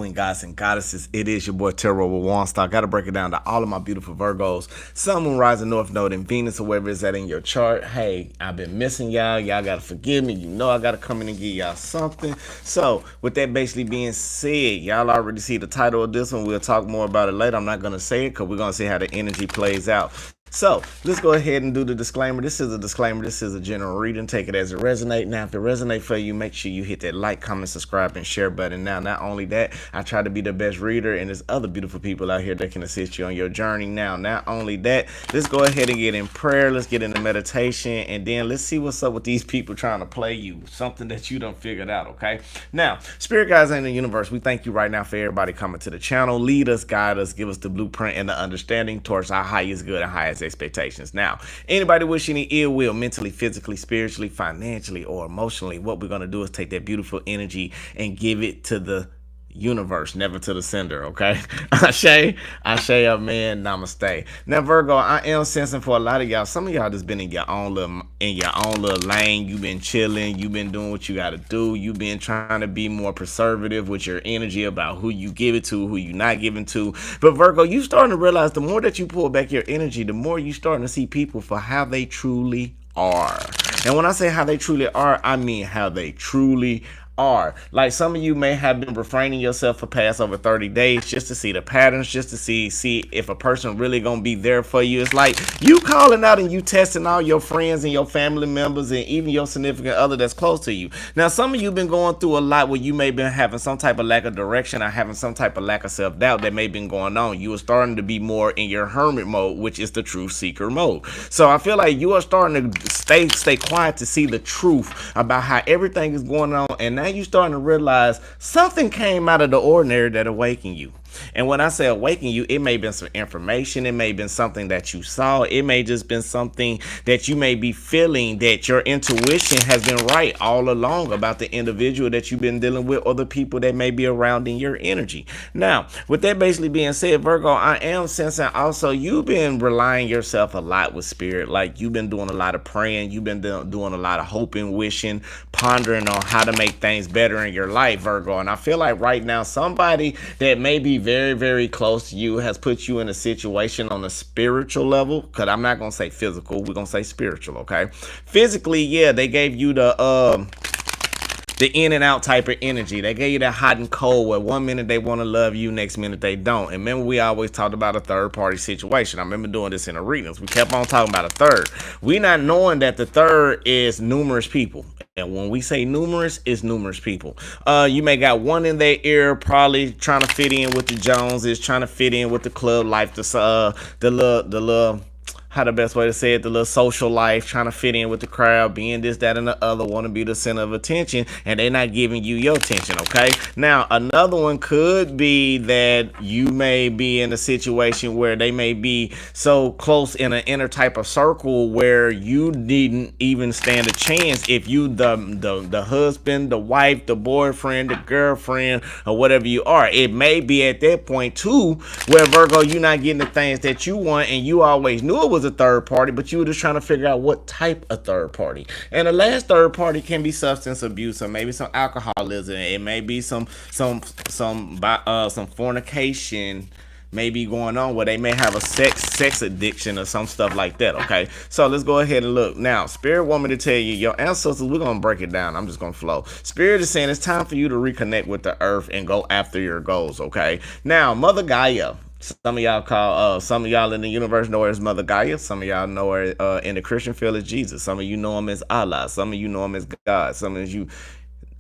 queen, gods, and goddesses. It is your boy Terror with Waunstar. Got to break it down to all of my beautiful Virgos, Sun, Moon, Rising, North Node, and Venus, or wherever it's at in your chart. Hey, I've been missing y'all. Y'all got to forgive me. You know I got to come in and give y'all something. So, with that basically being said, y'all already see the title of this one. We'll talk more about it later. I'm not going to say it because we're going to see how the energy plays out. So let's go ahead and do the disclaimer. This is a disclaimer. This is a general reading. Take it as it resonates. Now, if it resonates for you, make sure you hit that like, comment, subscribe, and share button. Now, not only that, I try to be the best reader, and there's other beautiful people out here that can assist you on your journey. Now, not only that, let's go ahead and get in prayer. Let's get into meditation, and then let's see what's up with these people trying to play you. Something that you done figured out, okay? Now, spirit guides in the universe, we thank you right now for everybody coming to the channel. Lead us, guide us, give us the blueprint and the understanding towards our highest good and highest expectations. Now, anybody wishing any ill will mentally, physically, spiritually, financially, or emotionally, what we're going to do is take that beautiful energy and give it to the universe, never to the sender, okay? Ashe, man, namaste. Now, Virgo, I am sensing for a lot of y'all, some of y'all just been in your own little lane. You've been chilling, you've been doing what you got to do, you've been trying to be more preservative with your energy about who you give it to, who you not giving to. But Virgo, you starting to realize the more that you pull back your energy, the more you starting to see people for how they truly are. And when I say how they truly are, I mean how they truly are. Like, some of you may have been refraining yourself for past over 30 days just to see the patterns, just to see if a person really gonna be there for you. It's like you calling out and you testing all your friends and your family members and even your significant other that's close to you. Now, some of you been going through a lot where you may been having some type of lack of direction or having some type of lack of self-doubt that may been going on. You are starting to be more in your hermit mode, which is the truth seeker mode. So I feel like you are starting to stay quiet to see the truth about how everything is going on, and now you starting to realize something came out of the ordinary that awakened you. And when I say awaken you, it may have been some information, it may have been something that you saw, it may just been something that you may be feeling that your intuition has been right all along about the individual that you've been dealing with or the people that may be around in your energy. Now, with that basically being said, Virgo, I am sensing also you've been relying yourself a lot with spirit. Like, you've been doing a lot of praying, you've been doing a lot of hoping, wishing, pondering on how to make things better in your life, Virgo. And I feel like right now somebody that may be very, very close to you has put you in a situation on a spiritual level, because I'm not gonna say physical, we're gonna say spiritual, okay? Physically, yeah, they gave you the in and out type of energy. They gave you that hot and cold where one minute they want to love you, next minute they don't. And remember, we always talked about a third party situation. I remember doing this in the readings. We kept on talking about a third. We not knowing that the third is numerous people. And when we say numerous, it's numerous people. You may got one in their ear, probably trying to fit in with the Joneses, trying to fit in with the club life, the little how the best way to say it, the little social life, trying to fit in with the crowd, being this, that, and the other, want to be the center of attention, and they're not giving you your attention, okay? Now, another one could be that you may be in a situation where they may be so close in an inner type of circle where you didn't even stand a chance if you the husband, the wife, the boyfriend, the girlfriend, or whatever you are. It may be at that point, too, where, Virgo, you're not getting the things that you want, and you always knew it was a third party, but you were just trying to figure out what type of third party. And the last third party can be substance abuse, or maybe some alcoholism. It may be some fornication maybe going on where they may have a sex addiction or some stuff like that, okay? So let's go ahead and look. Now, Spirit want me to tell you, your ancestors, we're going to break it down. I'm just going to flow. Spirit is saying it's time for you to reconnect with the earth and go after your goals, okay? Now, Mother Gaia, some of y'all call, some of y'all in the universe know her as Mother Gaia. Some of y'all know her in the Christian field as Jesus. Some of you know him as Allah. Some of you know him as God. Some of you,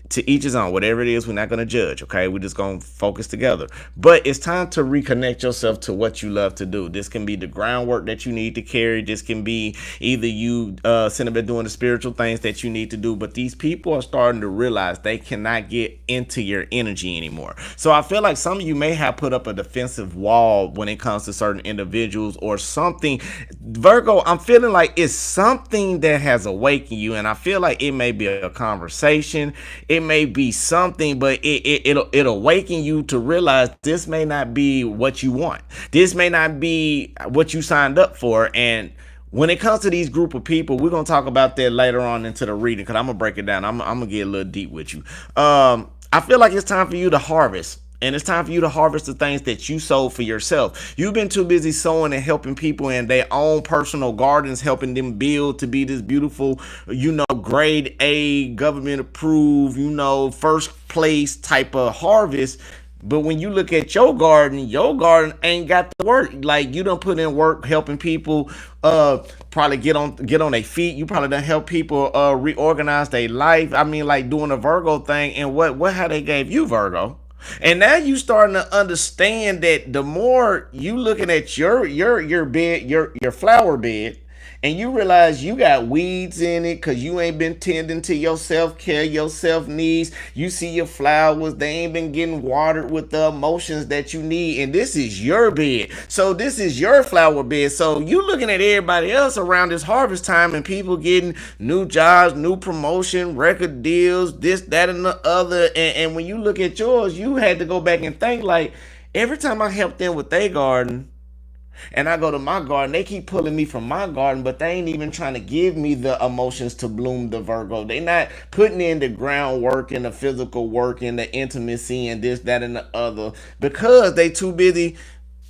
to each his own. Whatever it is, we're not going to judge, okay? We're just going to focus together. But it's time to reconnect yourself to what you love to do. This can be the groundwork that you need to carry. This can be either you sitting up doing the spiritual things that you need to do. But these people are starting to realize they cannot get into your energy anymore. So I feel like some of you may have put up a defensive wall when it comes to certain individuals or something. Virgo, I'm feeling like it's something that has awakened you. And I feel like it may be a conversation. It may be something, but it'll awaken you to realize this may not be what you want. This may not be what you signed up for. And when it comes to these group of people, we're going to talk about that later on into the reading, because I'm going to break it down. I'm going to get a little deep with you. I feel like it's time for you to harvest. And it's time for you to harvest the things that you sowed for yourself. You've been too busy sowing and helping people in their own personal gardens, helping them build to be this beautiful, grade A, government approved, first place type of harvest. But when you look at your garden ain't got the work. Like, you don't put in work helping people probably get on their feet. You probably done help people reorganize their life. I mean, like doing a Virgo thing. And what how they gave you, Virgo? And now you starting to understand that the more you looking at your bed, your flower bed, and you realize you got weeds in it because you ain't been tending to your self-care, your self-needs. You see your flowers, they ain't been getting watered with the emotions that you need. And this is your bed. So this is your flower bed. So you looking at everybody else around this harvest time and people getting new jobs, new promotion, record deals, this, that, and the other. And when you look at yours, you had to go back and think, like, every time I help them with their garden, and I go to my garden, they keep pulling me from my garden, but they ain't even trying to give me the emotions to bloom the Virgo. They not putting in the groundwork and the physical work and the intimacy and this, that, and the other, because they too busy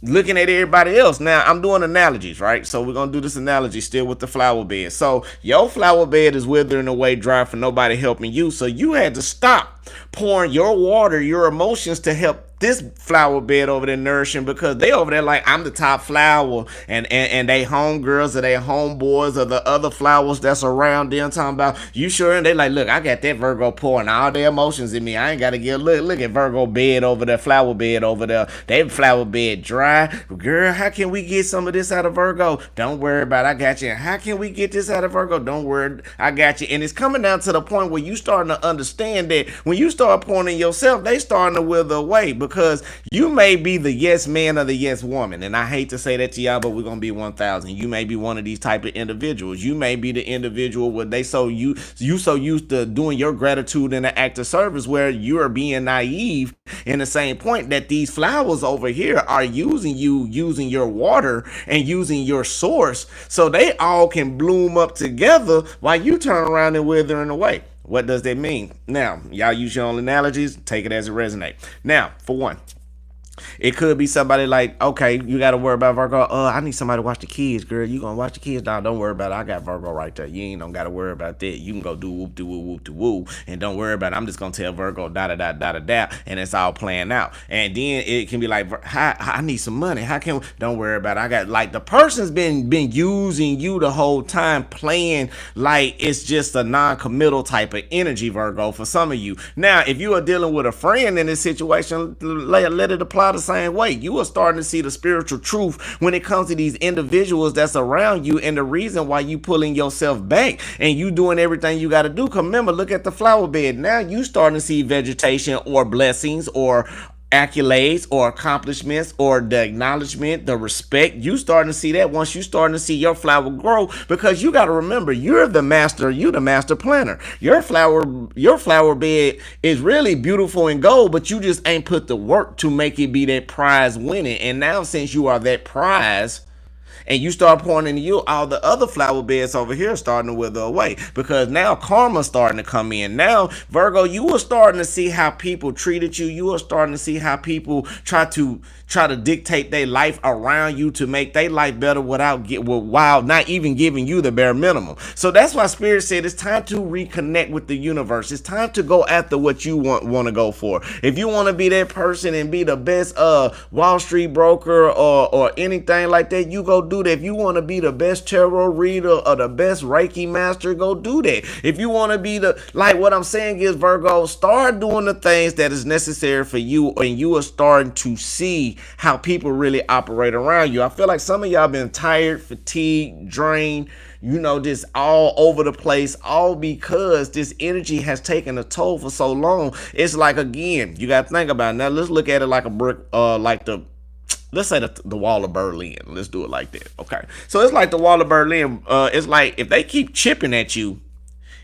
looking at everybody else. Now, I'm doing analogies, right? So we're going to do this analogy still with the flower bed. So your flower bed is withering away dry for nobody helping you. So you had to stop pouring your water, your emotions to help this flower bed over there nourishing, because they over there like, I'm the top flower, and they homegirls or they homeboys or the other flowers that's around them talking about, you sure? And they like, look, I got that Virgo pouring all their emotions in me. I ain't got to get, look at Virgo bed over there, flower bed over there. They flower bed dry. Girl, how can we get some of this out of Virgo? Don't worry about it, I got you. How can we get this out of Virgo? Don't worry, I got you. And it's coming down to the point where you starting to understand that when you start pouring in yourself, they starting to wither away, because you may be the yes man or the yes woman. And I hate to say that to y'all, but we're going to be 1,000. You may be one of these type of individuals. You may be the individual where they so you so used to doing your gratitude in an act of service, where you are being naive in the same point that these flowers over here are using you, using your water and using your source, so they all can bloom up together while you turn around and withering away. What does that mean? Now, y'all use your own analogies, take it as it resonates. Now, for one, it could be somebody like, okay, you got to worry about Virgo. I need somebody to watch the kids, girl. You going to watch the kids? Nah, don't worry about it. I got Virgo right there. You ain't don't got to worry about that. You can go do whoop de woo whoop de woo, and don't worry about it. I'm just going to tell Virgo da da da da da da, and it's all playing out. And then it can be like, I need some money. How can we? Don't worry about it. I got, like, the person's been using you the whole time, playing like it's just a non-committal type of energy, Virgo, for some of you. Now, if you are dealing with a friend in this situation, let it apply the same way. You are starting to see the spiritual truth when it comes to these individuals that's around you, and the reason why you pulling yourself back and you doing everything you got to do. Remember, look at the flower bed. Now you starting to see vegetation or blessings or accolades or accomplishments or the acknowledgement, the respect. You starting to see that once you starting to see your flower grow, because you got to remember, you're the master planner. Your flower bed is really beautiful and gold, but you just ain't put the work to make it be that prize winning. And now, since you are that prize, and you start pouring into you, all the other flower beds over here starting to wither away, because now karma's starting to come in. Now, Virgo, you are starting to see how people treated you. You are starting to see how people try to dictate their life around you to make their life better while not even giving you the bare minimum. So that's why Spirit said it's time to reconnect with the universe. It's time to go after what you want to go for. If you want to be that person and be the best Wall Street broker or anything like that, you go do that. If you want to be the best tarot reader or the best Reiki master, go do that. If you want to be what I'm saying is, Virgo, start doing the things that is necessary for you, and you are starting to see how people really operate around you. I feel like some of y'all been tired, fatigued, drained, just all over the place, all because this energy has taken a toll for so long. It's like, again, you got to think about it. Now, let's look at it like a brick, let's say the wall of Berlin. Let's do it like that. Okay. So it's like the wall of Berlin. It's like if they keep chipping at you,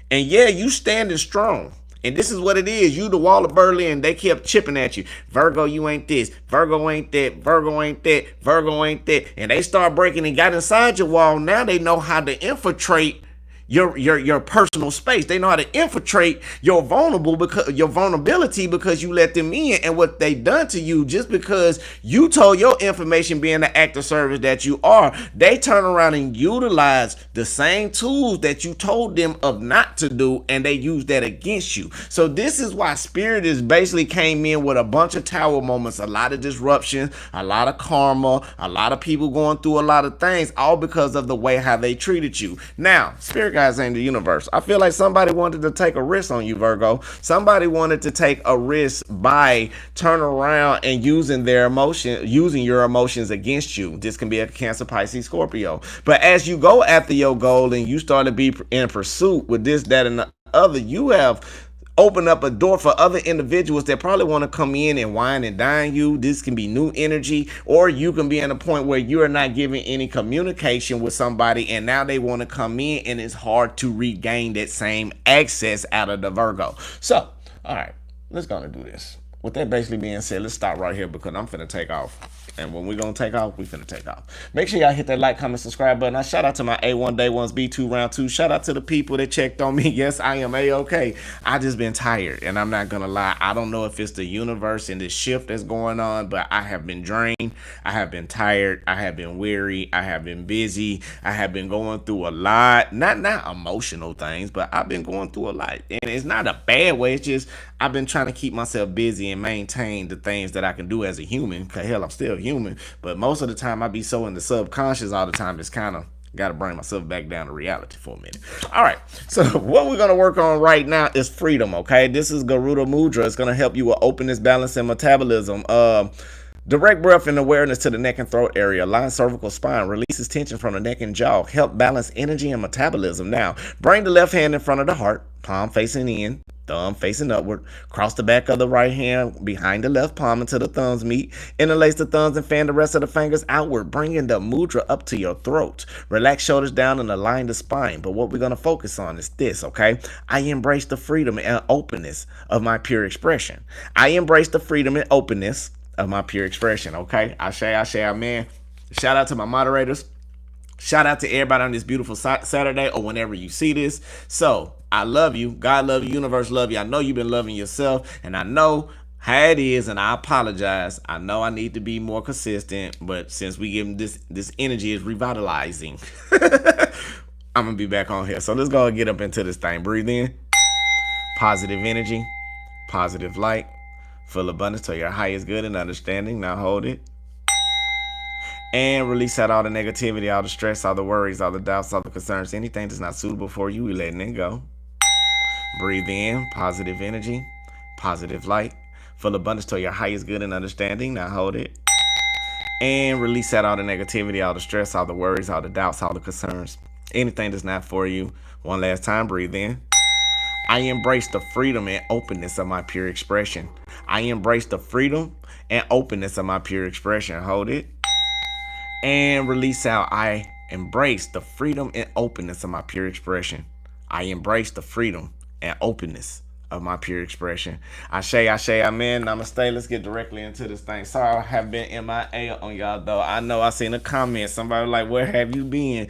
and yeah, you standing strong. And this is what it is. You the wall of Berlin. They kept chipping at you. Virgo, you ain't this. Virgo ain't that. Virgo ain't that. Virgo ain't that. And they start breaking and got inside your wall. Now they know how to infiltrate your personal space. They know how to infiltrate your vulnerability because you let them in. And what they done to you, just because you told your information being the act of service that you are, they turn around and utilize the same tools that you told them of not to do, and they use that against you. So this is why Spirit is basically came in with a bunch of tower moments, a lot of disruption, a lot of karma, a lot of people going through a lot of things, all because of the way how they treated you. Now, Spirit guys ain't the universe. I feel like somebody wanted to take a risk on you, Virgo. Somebody wanted to take a risk by turning around and using your emotions against you. This can be a Cancer, Pisces, Scorpio. But as you go after your goal and you start to be in pursuit with this, that, and the other, you have open up a door for other individuals that probably want to come in and wine and dine you. This can be new energy, or you can be in a point where you are not giving any communication with somebody, and now they want to come in, and it's hard to regain that same access out of the Virgo. So, all right, let's go and do this. With that basically being said, let's stop right here because I'm finna take off. And when we're going to take off, we finna take off. Make sure y'all hit that like, comment, subscribe button. I shout out to my A1 Day 1s, B2 Round 2. Shout out to the people that checked on me. Yes, I am A-okay. I just been tired, and I'm not going to lie. I don't know if it's the universe and this shift that's going on, but I have been drained. I have been tired. I have been weary. I have been busy. I have been going through a lot. Not emotional things, but I've been going through a lot. And it's not a bad way. It's just I've been trying to keep myself busy and maintain the things that I can do as a human. Because hell, I'm still human. But most of the time I be so in the subconscious all the time. It's kind of got to bring myself back down to reality for a minute. All right. So what we're going to work on right now is freedom. Okay. This is Garuda Mudra. It's going to help you with openness, balance, and metabolism. Direct breath and awareness to the neck and throat area. Align cervical spine. Releases tension from the neck and jaw. Help balance energy and metabolism. Now, bring the left hand in front of the heart. Palm facing in. Thumb facing upward. Cross the back of the right hand behind the left palm until the thumbs meet. Interlace the thumbs and fan the rest of the fingers outward, bringing the mudra up to your throat. Relax shoulders down and align the spine. But what we're going to focus on is this, okay? I embrace the freedom and openness of my pure expression. I embrace the freedom and openness of my pure expression, okay? Ashe, amen. Shout out to my moderators. Shout out to everybody on this beautiful Saturday or whenever you see this. So, I love you. God love you. Universe love you. I know you've been loving yourself, and I know how it is, and I apologize. I know I need to be more consistent, but since we give this energy is revitalizing, I'm going to be back on here. So, let's go and get up into this thing. Breathe in. Positive energy. Positive light. Full abundance to your highest good and understanding. Now hold it. And release out all the negativity, all the stress, all the worries, all the doubts, all the concerns. Anything that's not suitable for you, we're letting it go. Breathe in, positive energy, positive light. Full abundance to your highest good and understanding. Now hold it. And release out all the negativity, all the stress, all the worries, all the doubts, all the concerns. Anything that's not for you. One last time, breathe in. I embrace the freedom and openness of my pure expression. I embrace the freedom and openness of my pure expression. Hold it. And release out. I embrace the freedom and openness of my pure expression. I embrace the freedom and openness of my pure expression. Ashe, amen. Namaste. Let's get directly into this thing. Sorry I have been MIA on y'all, though. I know I seen a comment. Somebody like, where have you been?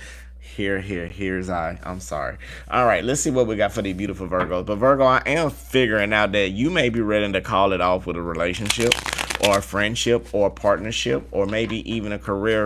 Here's I. I'm sorry. All right, let's see what we got for the beautiful Virgos. But Virgo, I am figuring out that you may be ready to call it off with a relationship, or a friendship, or a partnership, or maybe even a career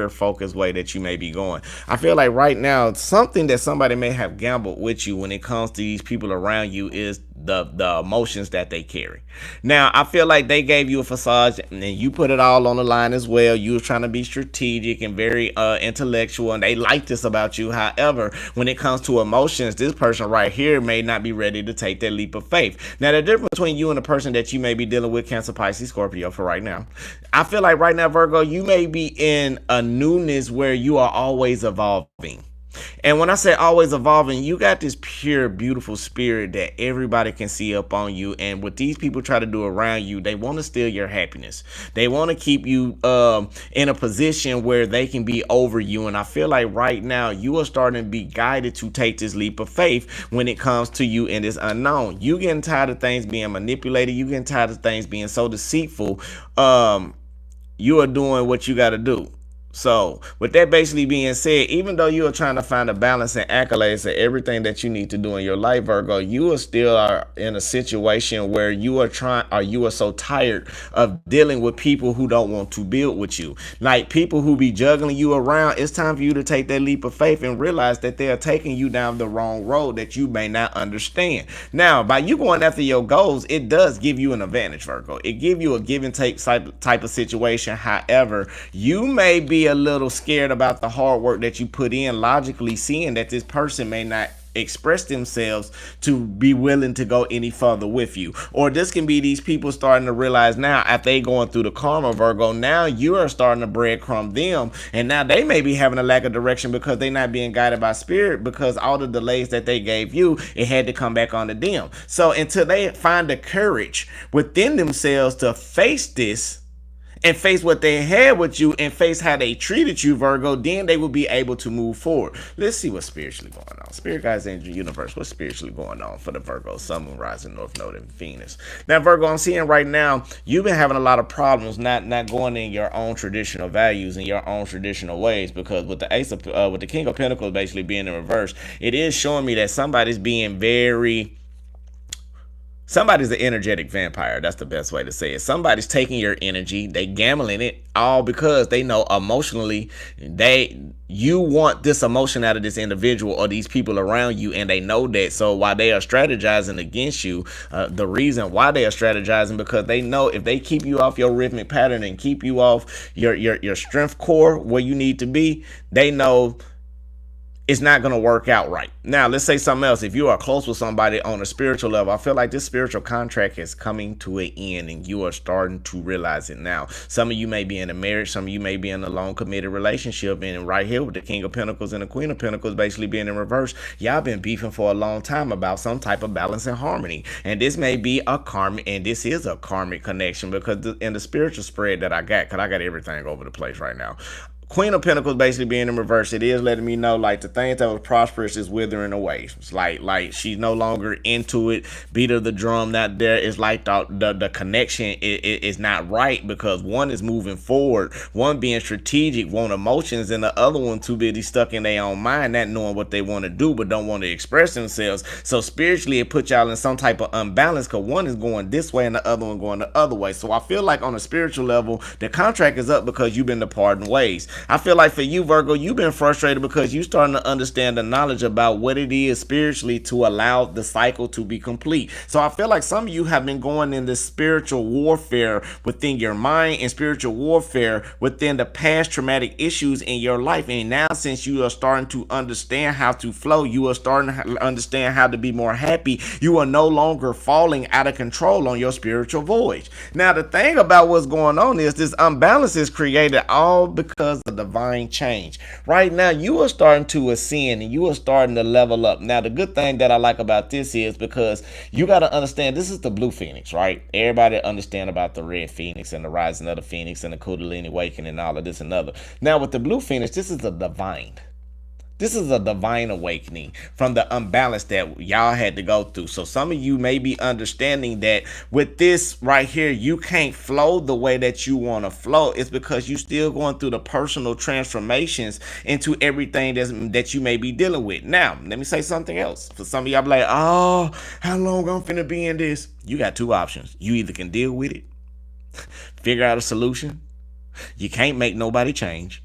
focused way that you may be going. I feel like right now, something that somebody may have gambled with you when it comes to these people around you is the emotions that they carry. Now, I feel like they gave you a facade and then you put it all on the line as well. You were trying to be strategic and very intellectual, and they like this about you. However, when it comes to emotions, this person right here may not be ready to take that leap of faith. Now, the difference between you and the person that you may be dealing with, Cancer, Pisces, Scorpio, for right now, I feel like right now, Virgo, you may be in a newness where you are always evolving. And when I say always evolving, you got this pure, beautiful spirit that everybody can see up on you. And what these people try to do around you, they want to steal your happiness. They want to keep you in a position where they can be over you. And I feel like right now you are starting to be guided to take this leap of faith when it comes to you in this unknown. You getting tired of things being manipulated. You getting tired of things being so deceitful. You are doing what you got to do. So, with that basically being said, even though you are trying to find a balance and accolades and everything that you need to do in your life, Virgo, you are still are in a situation where you are trying, or you are so tired of dealing with people who don't want to build with you. Like people who be juggling you around, it's time for you to take that leap of faith and realize that they are taking you down the wrong road that you may not understand. Now, by you going after your goals, it does give you an advantage, Virgo. It give you a give and take type of situation. However, you may be a little scared about the hard work that you put in, logically seeing that this person may not express themselves to be willing to go any further with you. Or this can be these people starting to realize now, after they going through the karma, Virgo, now you are starting to breadcrumb them, and now they may be having a lack of direction because they're not being guided by spirit, because all the delays that they gave you, it had to come back onto them. So until they find the courage within themselves to face this and face what they had with you and face how they treated you, Virgo, then they will be able to move forward. Let's see what's spiritually going on. Spirit guides, angel, universe, what's spiritually going on for the Virgo, sun, moon, rising, north node, and Venus. Now, Virgo, I'm seeing right now, you've been having a lot of problems not going in your own traditional values and your own traditional ways, because with the ace of, with the king of pentacles basically being in reverse, it is showing me that somebody's being somebody's an energetic vampire. That's the best way to say it. Somebody's taking your energy, they gambling it all because they know emotionally you want this emotion out of this individual or these people around you, and they know that. So while they are strategizing against you, the reason why they are strategizing, because they know if they keep you off your rhythmic pattern and keep you off your strength core where you need to be, they know it's not going to work out right. Now, let's say something else. If you are close with somebody on a spiritual level, I feel like this spiritual contract is coming to an end and you are starting to realize it now. Some of you may be in a marriage. Some of you may be in a long committed relationship. And right here with the King of Pentacles and the Queen of Pentacles basically being in reverse, y'all been beefing for a long time about some type of balance and harmony. And this may be a karmic, and this is a karmic connection, because in the spiritual spread that I got, because I got everything over the place right now, Queen of Pentacles basically being in reverse, it is letting me know like the things that was prosperous is withering away. It's like she's no longer into it. Beat of the drum not there. It's like the connection is not right, because one is moving forward, one being strategic, one emotions, and the other one too busy stuck in their own mind, not knowing what they want to do but don't want to express themselves. So spiritually it puts y'all in some type of unbalance, because one is going this way and the other one going the other way. So I feel like on a spiritual level the contract is up because you've been departing ways. I feel like for you, Virgo, you've been frustrated because you're starting to understand the knowledge about what it is spiritually to allow the cycle to be complete. So I feel like some of you have been going in this spiritual warfare within your mind and spiritual warfare within the past traumatic issues in your life. And now since you are starting to understand how to flow, you are starting to understand how to be more happy. You are no longer falling out of control on your spiritual voyage. Now, the thing about what's going on is this unbalance is created all because of divine change. Right now, you are starting to ascend and you are starting to level up. Now, the good thing that I like about this is because you got to understand this is the blue phoenix, right? Everybody understand about the red phoenix and the rising of the phoenix and the Kundalini awakening and all of this and other. Now, with the blue phoenix, this is a divine. This is a divine awakening from the unbalance that y'all had to go through. So some of you may be understanding that with this right here, you can't flow the way that you want to flow. It's because you still going through the personal transformations into everything that you may be dealing with. Now, let me say something else. For some of y'all be like, oh, how long I'm finna be in this? You got two options. You either can deal with it, figure out a solution. You can't make nobody change.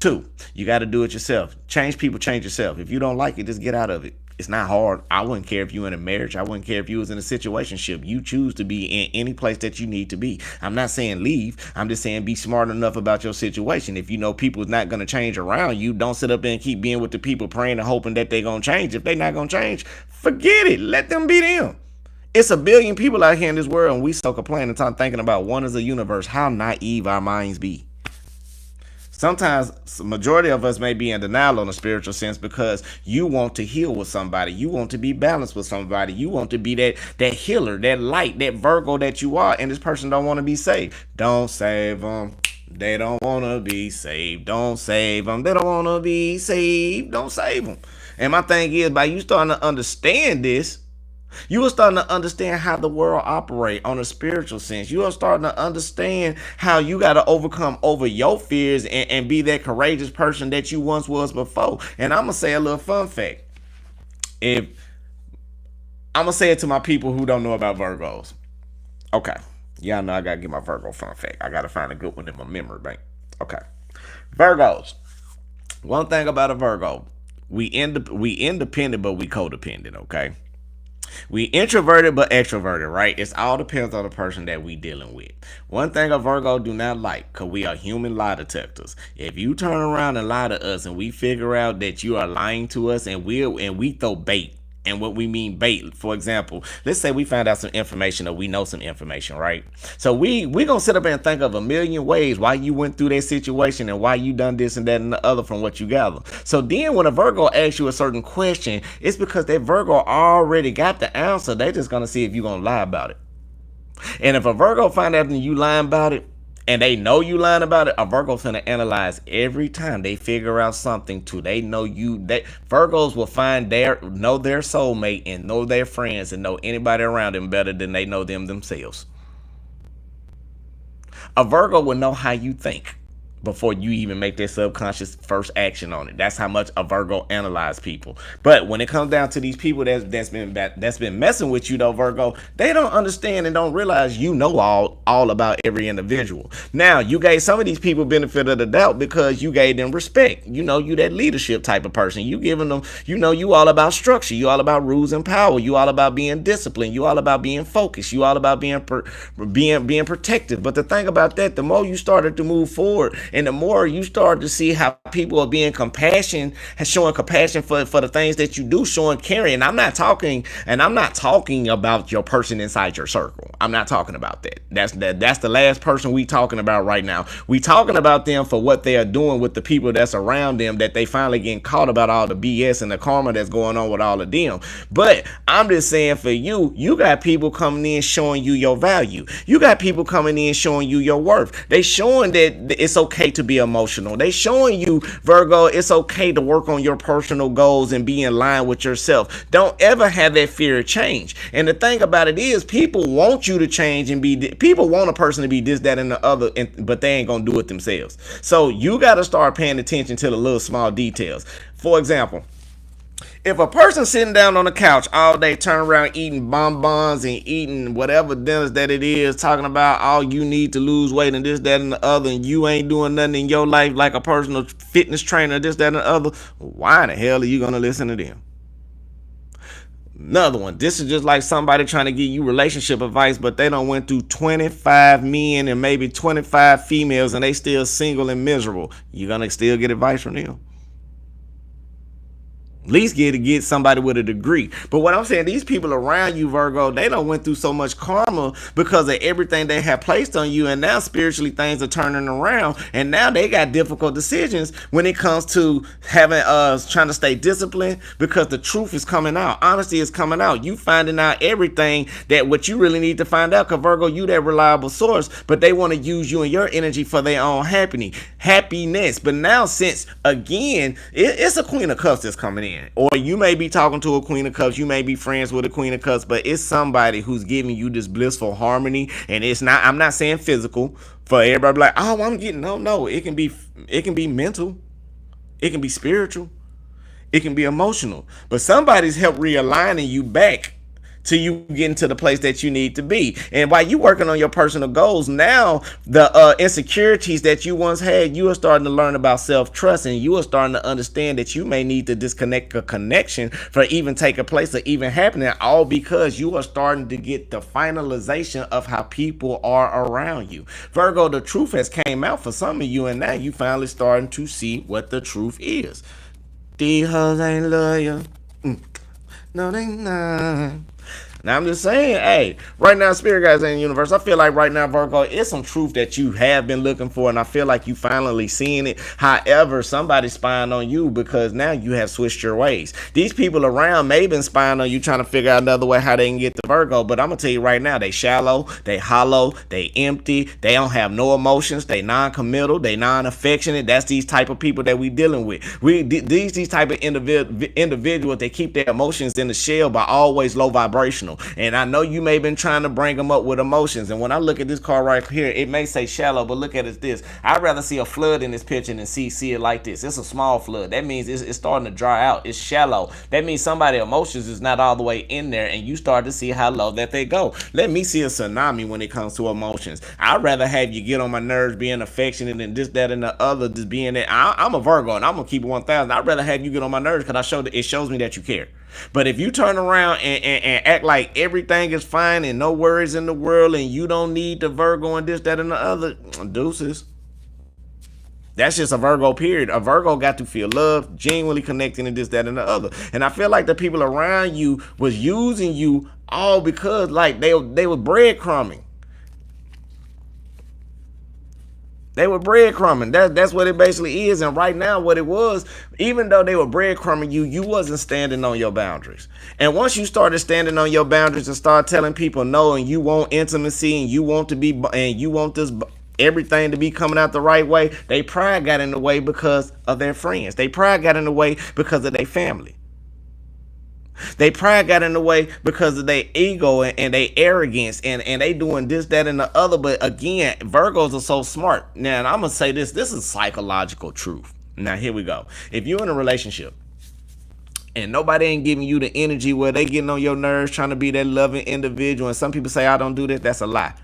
Two, you got to do it yourself. Change people, change yourself. If you don't like it, just get out of it. It's not hard. I wouldn't care if you in a marriage. I wouldn't care if you was in a situationship. You choose to be in any place that you need to be. I'm not saying leave. I'm just saying be smart enough about your situation. If you know people is not going to change around you, don't sit up and keep being with the people praying and hoping that they're going to change. If they're not going to change, forget it. Let them be them. It's a billion people out here in this world, and we so complaining and thinking about one is a universe. How naive our minds be. Sometimes the majority of us may be in denial on a spiritual sense because you want to heal with somebody. You want to be balanced with somebody. You want to be that healer, that light, that Virgo that you are. And this person don't want to be saved. Don't save them. They don't want to be saved. Don't save them. They don't want to be saved. Don't save them. And my thing is, by you starting to understand this, You are starting to understand how the world operates on a spiritual sense. You are starting to understand how you got to overcome over your fears and be that courageous person that you once was before. And I'm going to say a little fun fact. If I'm going to say it to my people who don't know about Virgos. Okay. Y'all know I got to get my Virgo fun fact. I got to find a good one in my memory bank. Okay. Virgos. One thing about a Virgo, we independent, but we codependent, okay? We introverted but extroverted, right? It's all depends on the person that we dealing with. One thing a Virgo do not like, because we are human lie detectors. If you turn around and lie to us and we figure out that you are lying to us and we throw bait. And what we mean bait, for example, let's say we found out some information or we know some information, right? So we gonna sit up and think of a million ways why you went through that situation and why you done this and that and the other from what you gather. So then when a Virgo asks you a certain question, it's because that Virgo already got the answer. They just gonna see if you gonna lie about it. And if a Virgo find out that you lying about it, and they know you lying about it, a Virgo's gonna analyze every time they figure out something to they know you. They Virgos will know their soulmate and know their friends and know anybody around them better than they know them themselves. A Virgo will know how you think before you even make their subconscious first action on it. That's how much a Virgo analyze people. But when it comes down to these people that's been messing with you though, Virgo, they don't understand and don't realize you know all about every individual. Now, you gave some of these people benefit of the doubt because you gave them respect. You know, you that leadership type of person. You giving them, you know, you all about structure. You all about rules and power. You all about being disciplined. You all about being focused. You all about being protective. But the thing about that, the more you started to move forward, and the more you start to see how people are being showing compassion for the things that you do, showing caring. And I'm not talking about your person inside your circle. I'm not talking about that. That's the last person we talking about right now. We talking about them for what they are doing with the people that's around them, that they finally getting caught about all the BS and the karma that's going on with all of them. But I'm just saying for you got people coming in showing you your value. You got people coming in showing you your worth. They showing that it's okay to be emotional. They showing you, Virgo, it's okay to work on your personal goals and be in line with yourself. Don't ever have that fear of change. And the thing about it is, people want you to change and people want a person to be this, that, and the other, but they ain't gonna do it themselves. So you got to start paying attention to the little small details. For example, if a person sitting down on the couch all day, turn around eating bonbons and eating whatever dinners that it is, talking about all you need to lose weight and this, that, and the other, and you ain't doing nothing in your life like a personal fitness trainer, this, that, and the other, why in the hell are you going to listen to them? Another one, this is just like somebody trying to give you relationship advice, but they done went through 25 men and maybe 25 females and they still single and miserable. You going to still get advice from them? At least get somebody with a degree. But what I'm saying, these people around you, Virgo, they done went through so much karma because of everything they have placed on you, and now spiritually things are turning around, and now they got difficult decisions when it comes to having trying to stay disciplined, because the truth is coming out. Honesty is coming out. You finding out everything that what you really need to find out, because Virgo, you that reliable source, but they want to use you and your energy for their own happiness. But now, since again it's a Queen of Cups that's coming in, or you may be talking to a Queen of Cups, you may be friends with a Queen of Cups, but it's somebody who's giving you this blissful harmony. And it's not, I'm not saying physical for everybody like, oh, I'm getting, no, it can be mental, it can be spiritual, it can be emotional, but somebody's helped realigning you back to you getting to the place that you need to be. And while you working on your personal goals, now the insecurities that you once had, you are starting to learn about self-trust, and you are starting to understand that you may need to disconnect a connection for even take a place or even happening, all because you are starting to get the finalization of how people are around you. Virgo, the truth has came out for some of you, and now you finally starting to see what the truth is. These hoes ain't love you. No, they not. Now I'm just saying, hey, right now, spirit guys in the universe, I feel like right now, Virgo, it's some truth that you have been looking for, and I feel like you finally seeing it. However, somebody's spying on you because now you have switched your ways. These people around may have been spying on you, trying to figure out another way how they can get to Virgo, but I'm gonna tell you right now, they shallow, they hollow, they empty, they don't have no emotions, they non-committal, they non-affectionate. That's these type of people that we dealing with. These type of individuals, they keep their emotions in the shell, but always low vibrational. And I know you may have been trying to bring them up with emotions. And when I look at this card right here, it may say shallow, but look at it this. I'd rather see a flood in this picture than see it like this. It's a small flood. That means it's starting to dry out. It's shallow. That means somebody's emotions is not all the way in there, and you start to see how low that they go. Let me see a tsunami when it comes to emotions. I'd rather have you get on my nerves being affectionate and this, that, and the other, just being there. I'm a Virgo, and I'm going to keep it 1,000. I'd rather have you get on my nerves because it shows me that you care. But if you turn around and act like everything is fine and no worries in the world and you don't need the Virgo and this, that, and the other, deuces. That's just a Virgo, period. A Virgo got to feel love, genuinely connecting to this, that, and the other. And I feel like the people around you was using you all because like they were breadcrumbing. They were breadcrumbing. That's what it basically is. And right now, what it was, even though they were breadcrumbing you, you wasn't standing on your boundaries. And once you started standing on your boundaries and start telling people no, and you want intimacy, and you want to be, and you want this everything to be coming out the right way, they pride got in the way because of their friends. They pride got in the way because of their family. They pride got in the way because of their ego and their arrogance and they doing this, that, and the other. But again, Virgos are so smart. Now, and I'm going to say this is psychological truth. Now, here we go. If you're in a relationship and nobody ain't giving you the energy where they getting on your nerves, trying to be that loving individual, and some people say, I don't do this, that's a lie.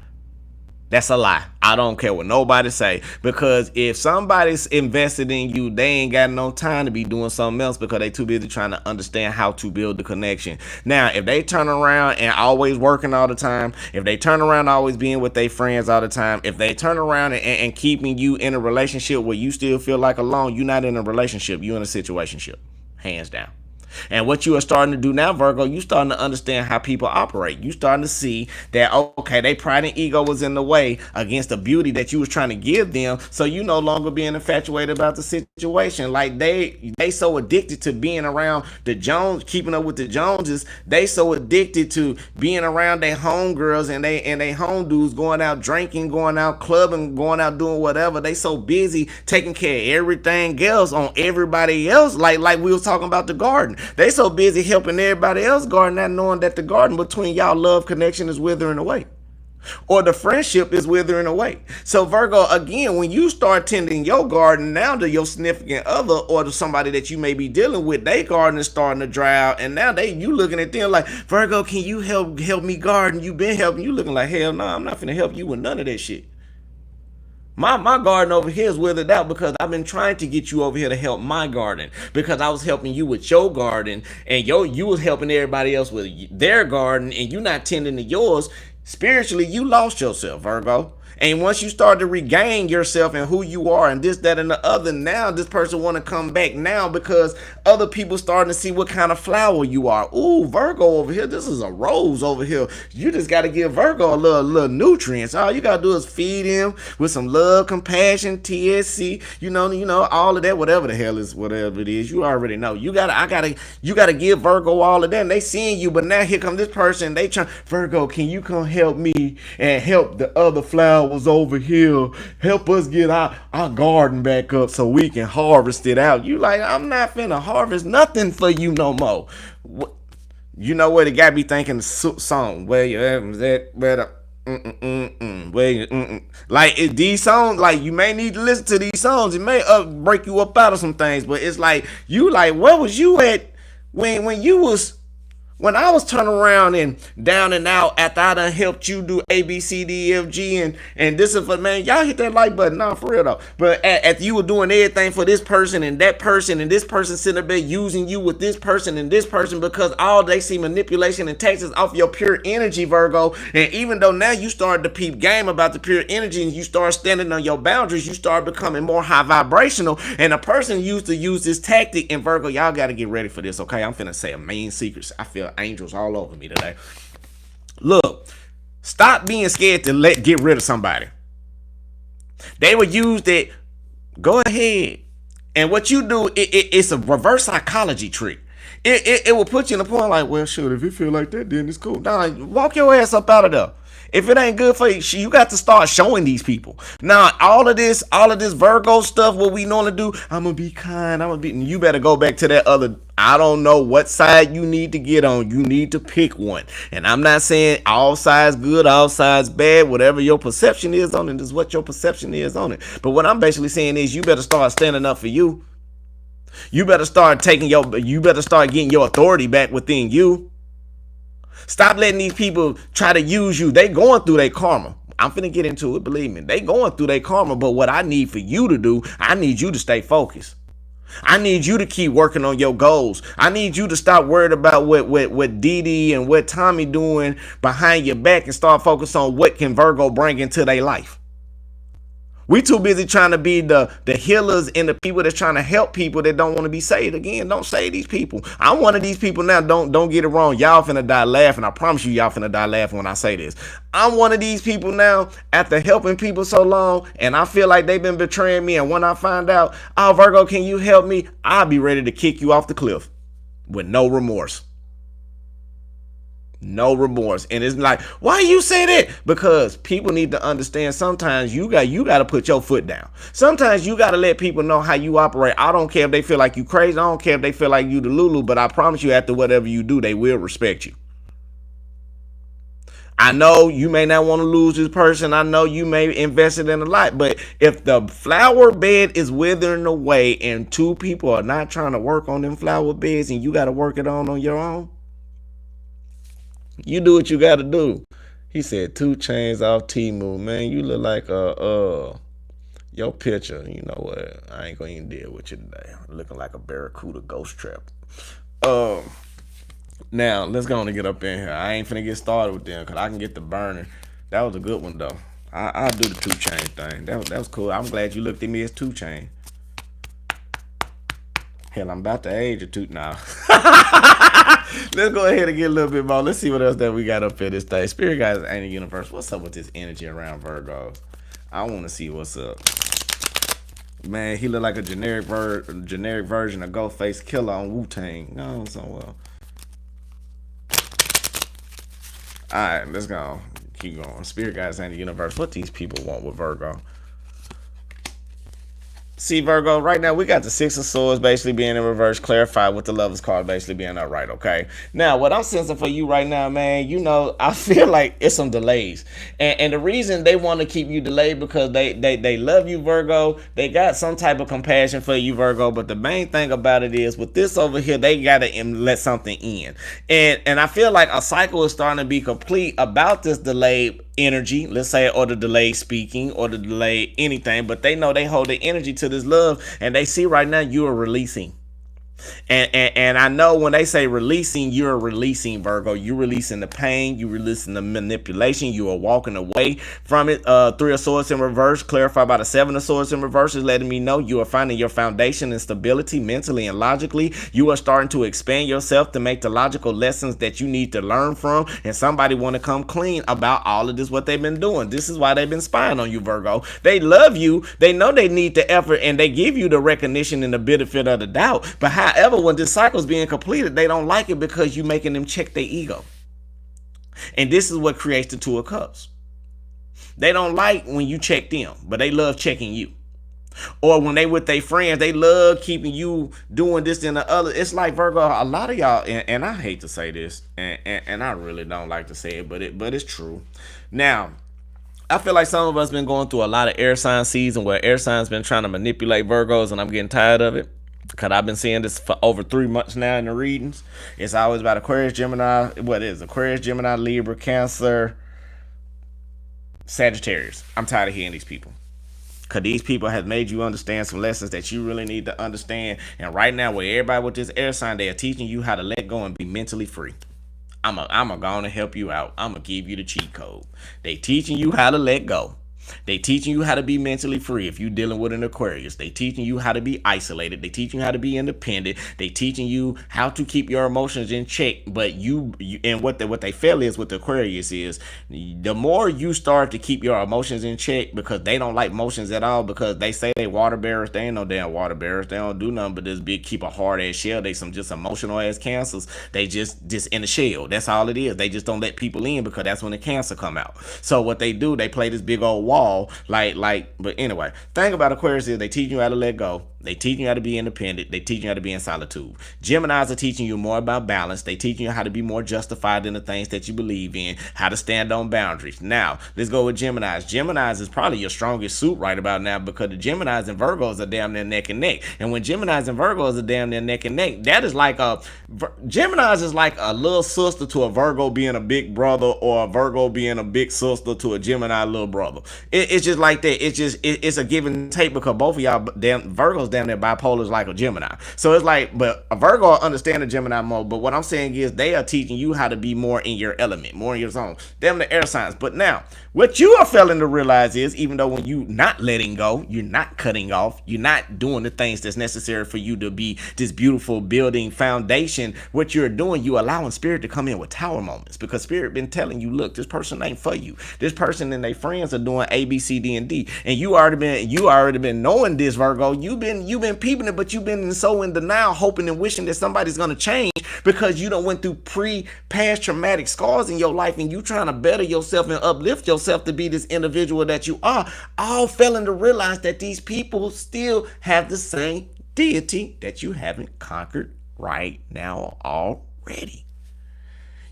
That's a lie. I don't care what nobody say, because if somebody's invested in you, they ain't got no time to be doing something else because they too busy trying to understand how to build the connection. Now, if they turn around and always working all the time, if they turn around always being with their friends all the time, if they turn around and keeping you in a relationship where you still feel like alone, you're not in a relationship, you're in a situationship, hands down. And what you are starting to do now, Virgo, you starting to understand how people operate. You starting to see that, okay, they pride and ego was in the way against the beauty that you was trying to give them. So you no longer being infatuated about the situation. Like they so addicted to being around the Jones, keeping up with the Joneses. They so addicted to being around their homegirls and they home dudes, going out drinking, going out clubbing, going out doing whatever. They so busy taking care of everything else on everybody else. Like we was talking about the garden. They so busy helping everybody else garden, not knowing that the garden between y'all love connection is withering away, or the friendship is withering away. So Virgo, again, when you start tending your garden now to your significant other or to somebody that you may be dealing with, their garden is starting to dry out, and now you looking at them like, Virgo, can you help me garden? You been helping. You looking like, hell no, I'm not finna help you with none of that shit. My garden over here is withered out because I've been trying to get you over here to help my garden, because I was helping you with your garden and you was helping everybody else with their garden, and you not tending to yours. Spiritually, you lost yourself, Virgo. And once you start to regain yourself and who you are and this, that, and the other, now this person want to come back now because other people starting to see what kind of flower you are. Ooh, Virgo over here, this is a rose over here. You just got to give Virgo a little nutrients. All you got to do is feed him with some love, compassion, TSC, you know, all of that, whatever the hell is, whatever it is, you already know. You got to give Virgo all of that. And they seeing you, but now here come this person. They trying, Virgo, can you come help me and help the other flowers over here, help us get our garden back up so we can harvest it out. You like, I'm not finna harvest nothing for you no more. You know what, it got me thinking the song, where you at, better. Like these songs, like you may need to listen to these songs. It may break you up out of some things, but it's like you like, where was you at when I was turning around and down and out after I done helped you do A, B, C, D, E, F, G, and this is for, man, y'all hit that like button. Nah, for real though. But after you were doing everything for this person and that person, and this person sitting up there using you with this person and this person, because all they see manipulation and taxes off your pure energy, Virgo. And even though now you started to peep game about the pure energy and you start standing on your boundaries, you start becoming more high vibrational. And a person used to use this tactic, and Virgo, y'all got to get ready for this, okay? I'm finna say a main secret. I feel angels all over me today. Look, stop being scared to get rid of somebody. They would use that. Go ahead. And what you do, it's a reverse psychology trick. It will put you in a point like, well, shoot, if you feel like that, then it's cool. Nah, walk your ass up out of there. If it ain't good for you, you got to start showing these people. Now, all of this Virgo stuff, what we normally do, I'm gonna be kind, you better go back to that other, I don't know what side you need to get on. You need to pick one. And I'm not saying all sides good, all sides bad, whatever your perception is on it is what your perception is on it. But what I'm basically saying is you better start standing up for you. You better start getting your authority back within you. Stop letting these people try to use you. They going through their karma. I'm finna get into it, believe me. They going through their karma, but what I need for you to do, I need you to stay focused. I need you to keep working on your goals. I need you to stop worried about what Dee and what Tommy doing behind your back and start focus on what can Virgo bring into their life. We too busy trying to be the healers and the people that's trying to help people that don't want to be saved. Again, don't save these people. I'm one of these people now. Don't get it wrong. Y'all finna die laughing. I promise you, y'all finna die laughing when I say this. I'm one of these people now after helping people so long, and I feel like they've been betraying me. And when I find out, oh, Virgo, can you help me? I'll be ready to kick you off the cliff with no remorse. No remorse. And it's like, why you say that? Because people need to understand sometimes you got to put your foot down. Sometimes you got to let people know how you operate. I don't care if they feel like you crazy. I don't care if they feel like you the Lulu, but I promise you after whatever you do, they will respect you. I know you may not want to lose this person. I know you may invest it in a lot, but if the flower bed is withering away and two people are not trying to work on them flower beds and you got to work it on your own, you do what you got to do. He said 2 Chainz off Temu. Man, you look like your picture. You know what? I ain't gonna even deal with you today. Looking like a barracuda ghost trap. Now let's go on and get up in here. I ain't finna get started with them because I can get the burner. That was a good one though. I'll do the 2 Chainz thing. That was cool. I'm glad you looked at me as 2 Chainz. Hell, I'm about to age or two now. Let's go ahead and get a little bit more. Let's see what else that we got up here this day. Spirit guys ain't a universe. What's up with this energy around Virgos? I want to see what's up. Man, he look like a generic version of Ghostface Killer on Wu-Tang. No, so well. All right, let's go. Keep going. Spirit guys ain't a universe. What these people want with Virgo? See, Virgo, right now we got the 6 of Swords basically being in reverse, clarified with the Lovers card basically being upright, okay? Now, what I'm sensing for you right now, man, you know, I feel like it's some delays. And the reason they want to keep you delayed because they love you, Virgo. They got some type of compassion for you, Virgo. But the main thing about it is with this over here, they got to let something in. And I feel like a cycle is starting to be complete about this delayed energy, let's say, or the delayed speaking or the delayed anything, but they know they hold the energy to this love and they see right now you are releasing. And I know when they say releasing, you're releasing, Virgo. You're releasing the pain. You're releasing the manipulation. You are walking away from it. 3 of Swords in reverse, clarified by the 7 of Swords in reverse, is letting me know you are finding your foundation and stability mentally and logically. You are starting to expand yourself to make the logical lessons that you need to learn from. And somebody want to come clean about all of this, what they've been doing. This is why they've been spying on you, Virgo. They love you. They know they need the effort and they give you the recognition and the benefit of the doubt. But however, when this cycle is being completed, they don't like it because you're making them check their ego. And this is what creates the 2 of Cups. They don't like when you check them, but they love checking you. Or when they with their friends, they love keeping you doing this and the other. It's like, Virgo, a lot of y'all, and I hate to say this, and I really don't like to say it, but it's true. Now, I feel like some of us been going through a lot of air sign season where air signs been trying to manipulate Virgos, and I'm getting tired of it. Because I've been seeing this for over 3 months now in the readings. It's always about Aquarius, Gemini. What is Aquarius, Gemini, Libra, Cancer, Sagittarius. I'm tired of hearing these people. Because these people have made you understand some lessons that you really need to understand. And right now, with everybody with this air sign, they are teaching you how to let go and be mentally free. I'm going to help you out. I'm going to give you the cheat code. They teaching you how to let go. They teaching you how to be mentally free if you're dealing with an Aquarius. They teaching you how to be isolated. They teaching you how to be independent. They teaching you how to keep your emotions in check. But you and what they feel is with the Aquarius is the more you start to keep your emotions in check, because they don't like emotions at all, because they say they water bearers. They ain't no damn water bearers. They don't do nothing but this big keep a hard ass shell. They some just emotional ass cancers. They just in the shell. That's all it is. They just don't let people in because that's when the cancer come out. So what they do, they play this big old wall but anyway, thing about Aquarius is they teach you how to let go. They teach you how to be independent. They teach you how to be in solitude. Geminis are teaching you more about balance. They teach you how to be more justified in the things that you believe in, how to stand on boundaries. Now, let's go with Geminis. Geminis is probably your strongest suit right about now, because the Geminis and Virgos are damn near neck and neck. And when Geminis and Virgos are damn near neck and neck, that is like Geminis is like a little sister to a Virgo being a big brother, or a Virgo being a big sister to a Gemini little brother. It's just like that. It's a give and take, because both of y'all damn Virgos damn near bipolar is like a Gemini. So it's like, but a Virgo understand the Gemini mode. But what I'm saying is they are teaching you how to be more in your element, more in your zone. Damn the air signs. But now, what you are failing to realize is, even though when you not letting go, you're not cutting off, you're not doing the things that's necessary for you to be this beautiful building foundation, what you're doing, you allowing spirit to come in with tower moments, because spirit been telling you, look, this person ain't for you. This person and their friends are doing A, B, C, D, and D. And you already been knowing this, Virgo. You've been peeping it, but you've been so in denial, hoping and wishing that somebody's gonna change, because you done went through past traumatic scars in your life, and you trying to better yourself and uplift yourself to be this individual that you are, all failing to realize that these people still have the same deity that you haven't conquered right now already.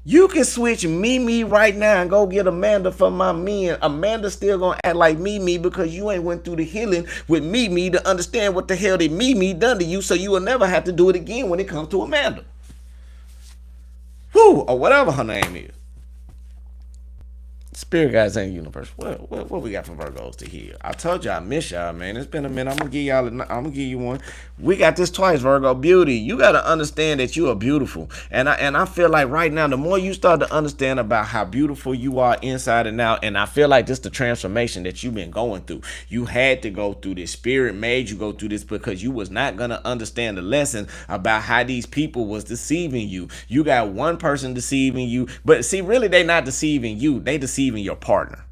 You can switch Mimi right now and go get Amanda for my men. Amanda still gonna act like Mimi, because you ain't went through the healing with Mimi to understand what the hell did Mimi done to you, so you will never have to do it again when it comes to Amanda. Who or whatever her name is. Spirit guys in the universe, what we got for Virgos to heal? I told y'all I miss y'all, man. It's been a minute. I'm gonna give you one. We got this twice, Virgo. Beauty. You gotta understand that you are beautiful, and I feel like right now, the more you start to understand about how beautiful you are inside and out, and I feel like just the transformation that you've been going through. You had to go through this. Spirit made you go through this, because you was not gonna understand the lesson about how these people was deceiving you. You got one person deceiving you, but see, really, they not deceiving you. They deceiving your partner.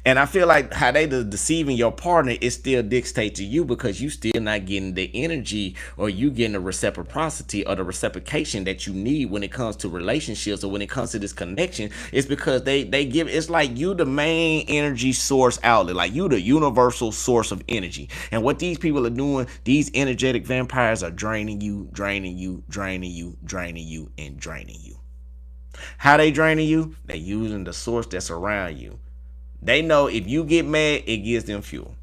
And I feel like how they deceiving your partner, it still dictates to you, because you still not getting the energy, or you getting the reciprocity or the reciprocation that you need when it comes to relationships, or when it comes to this connection. It's because they give, it's like you the main energy source outlet, like you the universal source of energy. And what these people are doing, these energetic vampires are draining you, draining you, draining you, draining you, and draining you. How they draining you? They using the source that's around you. They know if you get mad, it gives them fuel.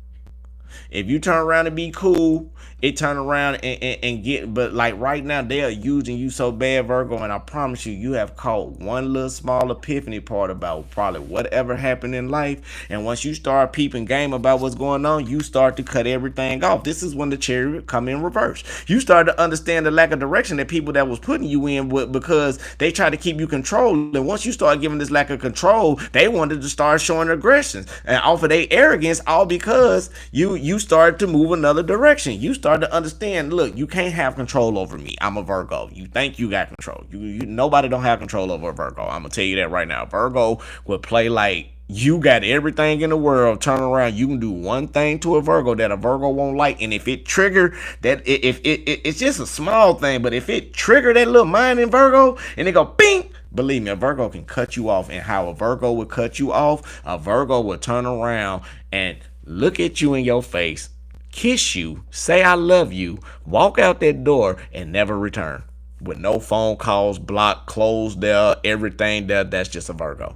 If you turn around and be cool, it turn around and get, but like right now, they are using you so bad, Virgo, and I promise you, you have caught one little small epiphany part about probably whatever happened in life. And once you start peeping game about what's going on, you start to cut everything off. This is when the chariot come in reverse. You start to understand the lack of direction that people that was putting you in with, because they try to keep you controlled. And once you start giving this lack of control, they wanted to start showing aggression and off of their arrogance, all because you started to move another direction. You started to understand, look, you can't have control over me. I'm a Virgo. You think you got control. Nobody don't have control over a Virgo. I'm gonna tell you that right now. Virgo would play like you got everything in the world. Turn around, you can do one thing to a Virgo that a Virgo won't like, and if it trigger that, if it's just a small thing, but if it trigger that little mind in Virgo and it go bing, believe me, a Virgo can cut you off. And how a Virgo would cut you off, a Virgo would turn around and look at you in your face, kiss you, say I love you, walk out that door, and never return. With no phone calls, blocked, closed there, everything there. That's just a Virgo.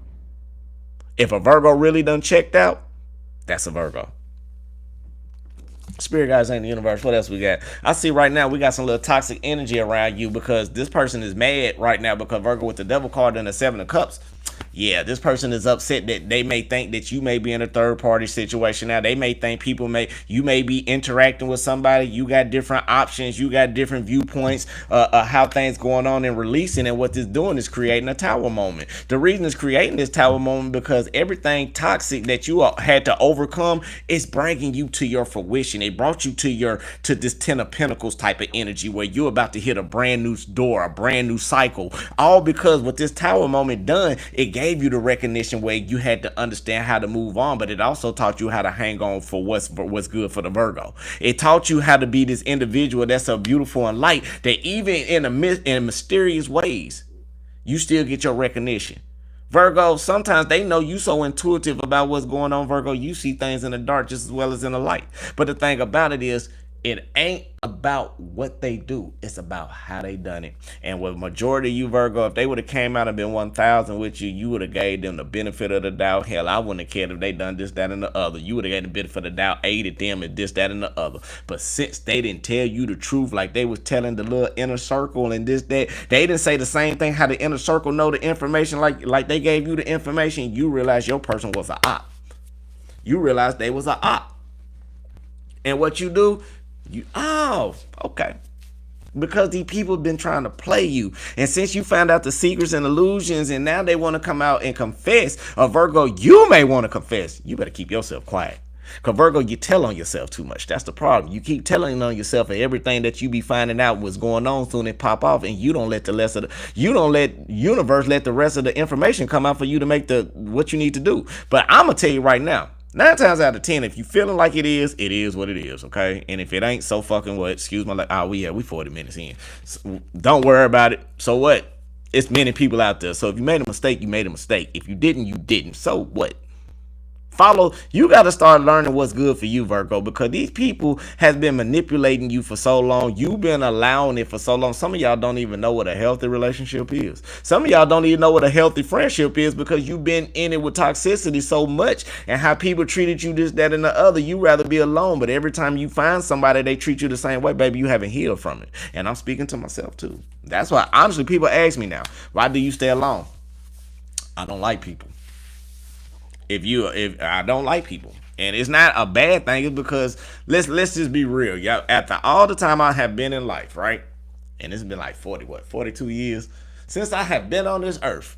If a Virgo really done checked out, that's a Virgo. Spirit guys in the universe, what else we got? I see right now we got some little toxic energy around you, because this person is mad right now because Virgo with the devil card and the 7 of cups. Yeah, this person is upset that they may think that you may be in a third party situation. Now they may think you may be interacting with somebody. You got different options. You got different viewpoints, how things going on and releasing. And what this doing is creating a tower moment. The reason it's creating this tower moment because everything toxic that you had to overcome is bringing you to your fruition. It brought you to this 10 of Pentacles type of energy where you're about to hit a brand new door, a brand new cycle. All because what this tower moment done, it gave you the recognition where you had to understand how to move on, but it also taught you how to hang on for what's good for the Virgo. It taught you how to be this individual that's so beautiful and light that even in mysterious ways, you still get your recognition. Virgo, sometimes they know you so intuitive about what's going on, Virgo. You see things in the dark just as well as in the light. But the thing about it is, it ain't about what they do. It's about how they done it. And with majority of you, Virgo, if they would have came out and been 1,000 with you, you would have gave them the benefit of the doubt. Hell, I wouldn't have cared if they done this, that, and the other. You would have got the benefit of the doubt, aided them and this, that, and the other. But since they didn't tell you the truth like they was telling the little inner circle and this, that, they didn't say the same thing how the inner circle know the information like they gave you the information, you realize your person was a op. You realize they was a op. And what you do, okay. Because these people have been trying to play you. And since you found out the secrets and illusions and now they want to come out and confess, or Virgo, you may want to confess, you better keep yourself quiet. Because Virgo, you tell on yourself too much. That's the problem. You keep telling on yourself and everything that you be finding out what's going on, soon it pop off, and you don't let universe let the rest of the information come out for you to make what you need to do. But I'm gonna tell you right now, 9 times out of 10, if you feeling like it is what it is, okay? And if it ain't, so fucking what? Excuse my we 40 minutes in. So don't worry about it. So what? It's many people out there. So if you made a mistake, you made a mistake. If you didn't, you didn't. So what? You got to start learning what's good for you, Virgo, because these people has been manipulating you for so long. You've been allowing it for so long. Some of y'all don't even know what a healthy relationship is. Some of y'all don't even know what a healthy friendship is because you've been in it with toxicity so much and how people treated you this, that, and the other. You rather be alone, but every time you find somebody, they treat you the same way, baby. You haven't healed from it. And I'm speaking to myself too. That's why, honestly, people ask me now, why do you stay alone? I don't like people. If I don't like people, and it's not a bad thing, it's because let's just be real, y'all. After all the time I have been in life, right, and it's been like 42 years since I have been on this earth,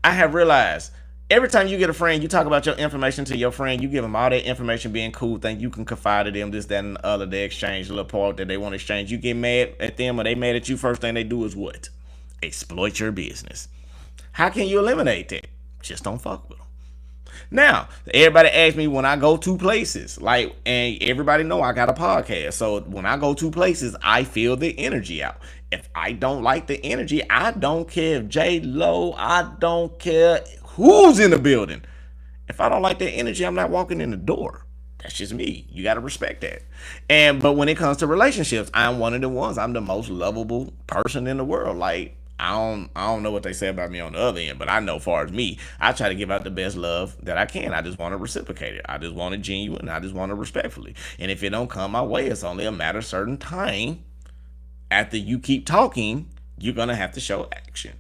I have realized every time you get a friend, you talk about your information to your friend, you give them all that information being cool, think you can confide to them, this, that, and the other. They exchange a little part that they want to exchange. You get mad at them or they mad at you, first thing they do is what? Exploit your business. How can you eliminate that? Just don't fuck with them. Now, everybody asks me when I go to places, and everybody know I got a podcast. So when I go to places, I feel the energy out. If I don't like the energy, I don't care if J-Lo, I don't care who's in the building. If I don't like the energy, I'm not walking in the door. That's just me. You got to respect that. But when it comes to relationships, I'm one of the ones. I'm the most lovable person in the world. I don't know what they say about me on the other end, but I know, as far as me, I try to give out the best love that I can. I just want to reciprocate it. I just want it genuine. I just want it respectfully. And if it don't come my way, it's only a matter of certain time. After you keep talking, you're gonna have to show action.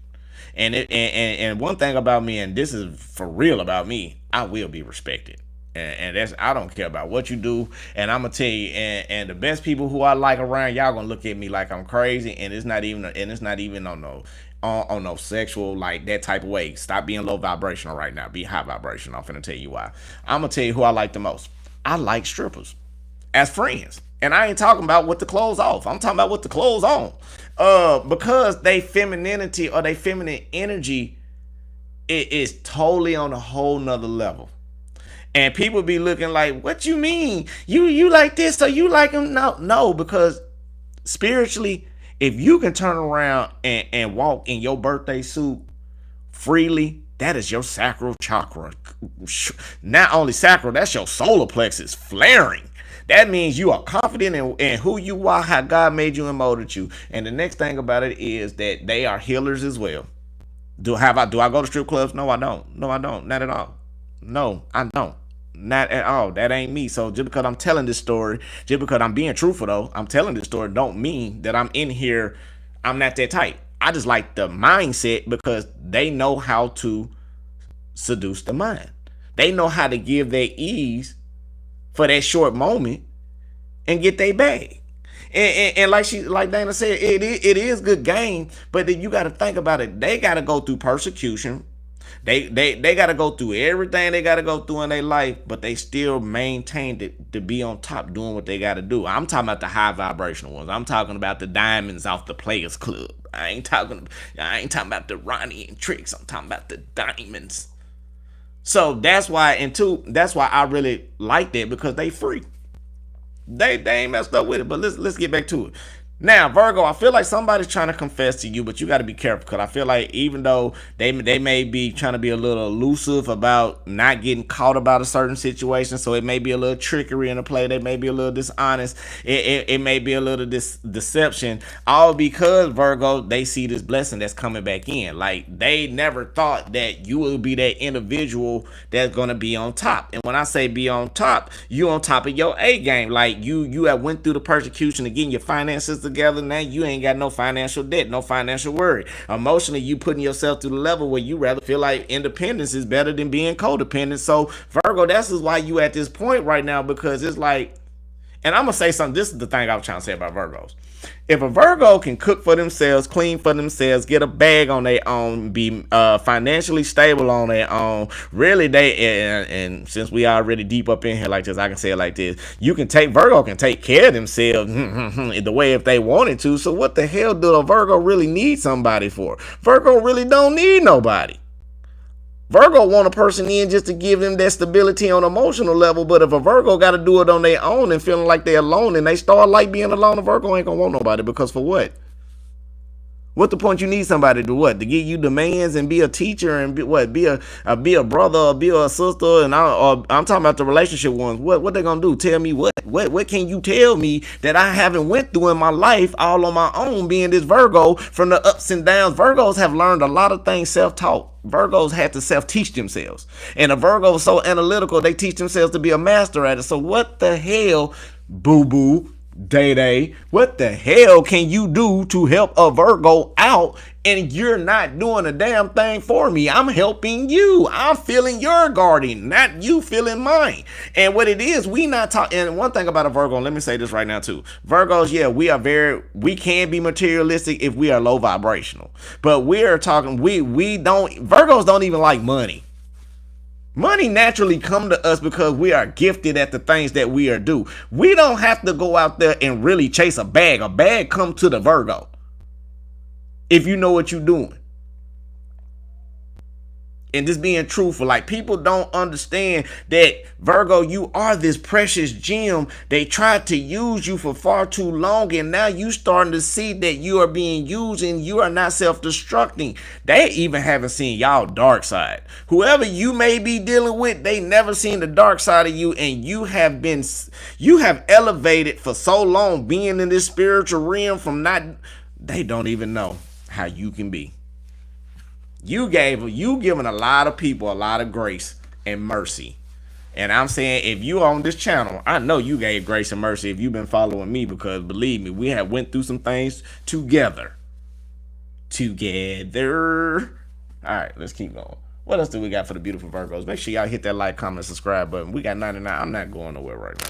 And one thing about me, and this is for real about me, I will be respected. And that's, I don't care about what you do. And I'm gonna tell you, and the best people who I like around, y'all gonna look at me like I'm crazy, and it's not even on no sexual, like, that type of way. Stop being low vibrational right now. Be high vibrational. I'm finna tell you why. I'm gonna tell you who I like the most. I like strippers as friends. And I ain't talking about with the clothes off. I'm talking about with the clothes on. Because they femininity or they feminine energy, it is totally on a whole nother level. And people be looking like, what you mean? You like this, so you like him? No, because spiritually, if you can turn around and walk in your birthday suit freely, that is your sacral chakra. Not only sacral, that's your solar plexus flaring. That means you are confident in who you are, how God made you and molded you. And the next thing about it is that they are healers as well. Do I go to strip clubs? No, I don't. No, I don't. Not at all. No, I don't. Not at all. That ain't me. So just because I'm telling this story, just because I'm being truthful though, I'm telling this story, don't mean that I'm in here, I'm not that type. I just like the mindset because they know how to seduce the mind. They know how to give their ease for that short moment and get their bag. And like Dana said, it is good game, but then you got to think about it. They got to go through persecution. They got to go through everything they got to go through in their life, but they still maintain to be on top doing what they got to do. I'm talking about the high vibrational ones. I'm talking about the diamonds off the Players Club. I ain't talking about the Ronnie and Tricks. I'm talking about the diamonds. So that's why, that's why I really like that, because they free. They ain't messed up with it. But let's get back to it. Now, Virgo, I feel like somebody's trying to confess to you, but you got to be careful, because I feel like even though they may be trying to be a little elusive about not getting caught about a certain situation, so it may be a little trickery in the play, they may be a little dishonest, it may be a little deception, all because, Virgo, they see this blessing that's coming back in. Like, they never thought that you will be that individual that's going to be on top. And when I say be on top, you on top of your A game. Like, you have went through the persecution of getting your finances together. Now you ain't got no financial debt, no financial worry. Emotionally, you putting yourself to the level where you rather feel like independence is better than being codependent. So, Virgo, that's why you at this point right now, because it's like, and I'm gonna say something. This is the thing I was trying to say about Virgos. If a Virgo can cook for themselves, clean for themselves, get a bag on their own, be financially stable on their own, really and since we already deep up in here like this, I can say it like this: Virgo can take care of themselves the way if they wanted to. So what the hell do a Virgo really need somebody for? Virgo really don't need nobody. Virgo want a person in just to give them that stability on an emotional level, but if a Virgo got to do it on their own and feeling like they're alone and they start like being alone, a Virgo ain't gonna want nobody, because for what? What the point? You need somebody to what? To give you demands and be a teacher and be a brother or be a sister? And I'm talking about the relationship ones. What they gonna do? Tell me what can you tell me that I haven't went through in my life all on my own, being this Virgo, from the ups and downs? Virgos have learned a lot of things self-taught. Virgos had to self-teach themselves. And a Virgo is so analytical, they teach themselves to be a master at it. So what the hell, boo-boo, Day-Day, what the hell can you do to help a Virgo out, and you're not doing a damn thing for me? I'm helping you. I'm feeling your guardian, not you feeling mine. And what it is, we not talking. And one thing about a Virgo, and let me say this right now too. Virgos, yeah, we can be materialistic if we are low vibrational. But we're talking, Virgos don't even like money. Money naturally come to us because we are gifted at the things that we are due. We don't have to go out there and really chase a bag. A bag come to the Virgo if you know what you're doing. And just being truthful, like, people don't understand that, Virgo, you are this precious gem. They tried to use you for far too long, and now you starting to see that you are being used and you are not self-destructing. They even haven't seen y'all dark side. Whoever you may be dealing with, they never seen the dark side of you, and you have elevated for so long, being in this spiritual realm they don't even know how you can be. You giving a lot of people a lot of grace and mercy. And I'm saying, if you on this channel, I know you gave grace and mercy if you've been following me, because believe me, we have went through some things together. All right, let's keep going. What else do we got for the beautiful Virgos? Make sure y'all hit that like, comment, subscribe button. We got 99. I'm not going nowhere right now.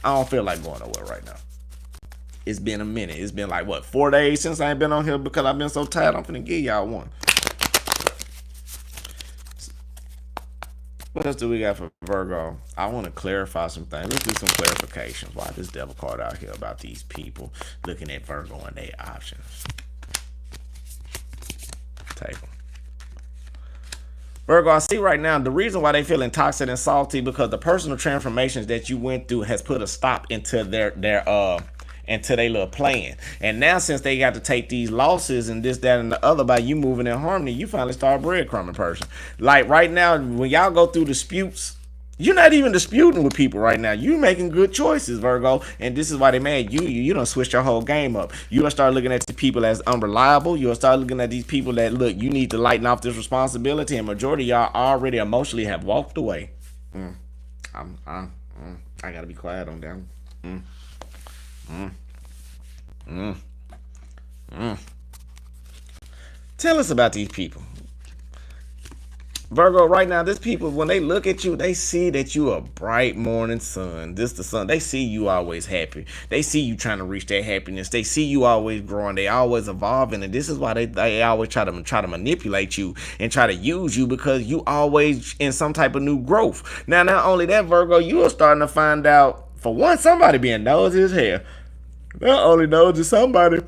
I don't feel like going nowhere right now. It's been a minute. It's been like, 4 days since I ain't been on here because I've been so tired. I'm finna give y'all one. What else do we got for Virgo? I want to clarify some things. Let's do some clarifications. Why this devil card out here about these people looking at Virgo and their options. Take them. Virgo, I see right now the reason why they feeling toxic and salty, because the personal transformations that you went through has put a stop into their little plan. And now, since they got to take these losses and this, that, and the other by you moving in harmony, you finally start breadcrumbing person. Like right now, when y'all go through disputes, you're not even disputing with people right now. You making good choices, Virgo. And this is why they mad. You done switch your whole game up. You gonna start looking at the people as unreliable. You'll start looking at these people that, look, you need to lighten off this responsibility. And majority of y'all already emotionally have walked away. I gotta be quiet on that. Tell us about these people. Virgo, right now, this people, when they look at you, they see that you a bright morning sun. This the sun. They see you always happy. They see you trying to reach that happiness. They see you always growing. They always evolving. And this is why they always try to manipulate you and try to use you, because you always in some type of new growth. Now, not only that, Virgo, you are starting to find out, for one, somebody being nosy as hell. Not only nosy, somebody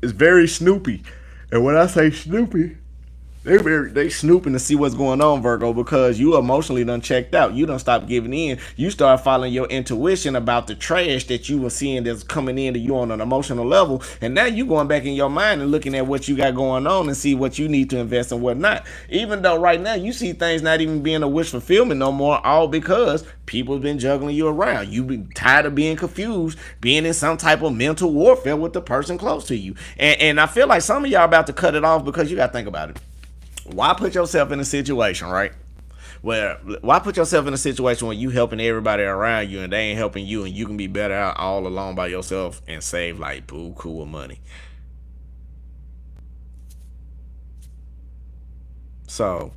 is very snoopy. And when I say snoopy, they snooping to see what's going on, Virgo, because you emotionally done checked out. You done stopped giving in. You start following your intuition about the trash that you were seeing that's coming into you on an emotional level. And now you going back in your mind and looking at what you got going on and see what you need to invest and what not. Even though right now you see things not even being a wish fulfillment no more, all because people have been juggling you around. You been tired of being confused, being in some type of mental warfare with the person close to you. And I feel like some of y'all about to cut it off, because you got to think about it. Why put yourself in a situation, right? Why put yourself in a situation where you helping everybody around you and they ain't helping you, and you can be better out all alone by yourself and save like boo cool money? So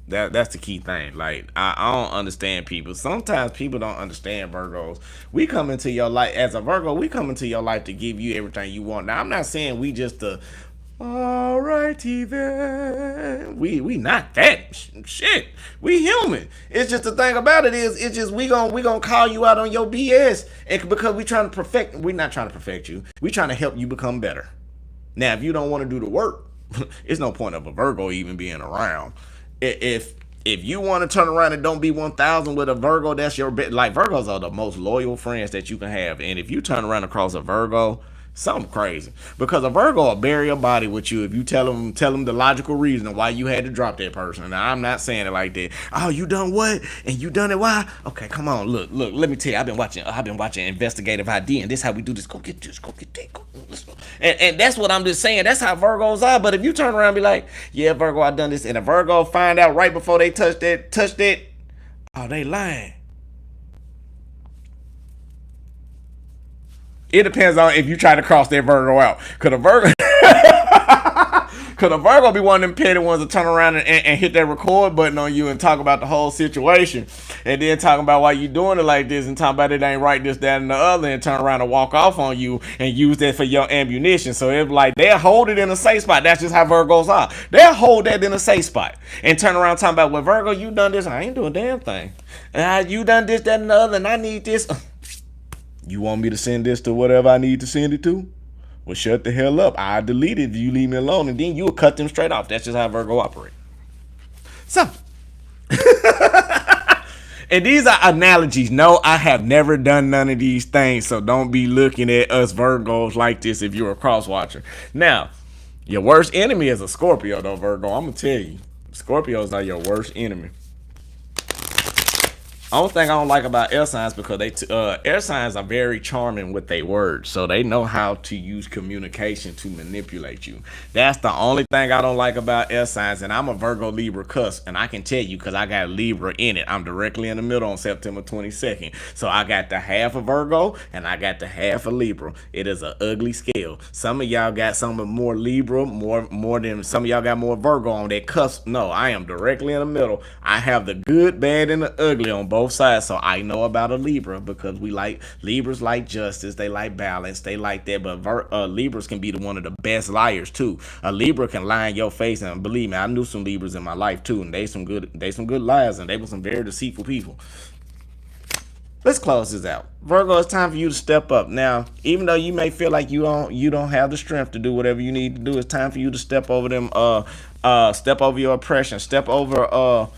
that's the key thing. Like, I don't understand people. Sometimes people don't understand Virgos. We come into your life as a Virgo. We come into your life to give you everything you want. Now, I'm not saying we just alrighty then. We not that shit. We human. It's just the thing about it is, it's just we gonna call you out on your BS, and because we trying to perfect. We're not trying to perfect you. We trying to help you become better. Now, if you don't want to do the work, it's no point of a Virgo even being around. If you want to turn around and don't be 1,000 with a Virgo, that's your bit. Like, Virgos are the most loyal friends that you can have, and if you turn around across a Virgo, something crazy, because a Virgo will bury your body with you if you tell them the logical reason why you had to drop that person. Now, I'm not saying it like that. Oh, you done what? And you done it why? Okay, come on, look. Let me tell you, I've been watching Investigative ID, and this is how we do this. Go get this. Go get that. Go. And that's what I'm just saying. That's how Virgos are. But if you turn around and be like, yeah, Virgo, I done this, and a Virgo find out right before they touch that, oh, they lying. It depends on if you try to cross that Virgo out. Could a Virgo be one of them petty ones to turn around and hit that record button on you and talk about the whole situation, and then talking about why you doing it like this, and talking about it ain't right, this, that, and the other, and turn around and walk off on you and use that for your ammunition. So it's like they'll hold it in a safe spot. That's just how Virgos are. They'll hold that in a safe spot and turn around talking about, well, Virgo, you done this. I ain't doing a damn thing. You done this, that, and the other, and I need this. You want me to send this to whatever I need to send it to? Well, shut the hell up. I delete it if you leave me alone, and then you'll cut them straight off. That's just how Virgo operate. So, and these are analogies. No, I have never done none of these things, so don't be looking at us Virgos like this if you're a cross watcher. Now, your worst enemy is a Scorpio, though, Virgo. I'm going to tell you. Scorpios are your worst enemy. Only thing I don't like about air signs, because air signs are very charming with their words, so they know how to use communication to manipulate you. That's the only thing I don't like about air signs. And I'm a Virgo Libra cusp, and I can tell you because I got Libra in it. I'm directly in the middle on September 22nd, so I got the half of Virgo and I got the half of Libra. It is an ugly scale. Some of y'all got some more Libra, more than some of y'all got more Virgo on that cusp. No, I am directly in the middle. I have the good, bad, and the ugly on both sides, so I know about a Libra, because Libras like justice, they like balance, they like that. But Libras can be one of the best liars too. A Libra can lie in your face, and believe me, I knew some Libras in my life too, and they some good liars, and they were some very deceitful people. Let's close this out. Virgo, it's time for you to step up. Now, even though you may feel like you don't have the strength to do whatever you need to do, it's time for you to step over step over your oppression, step over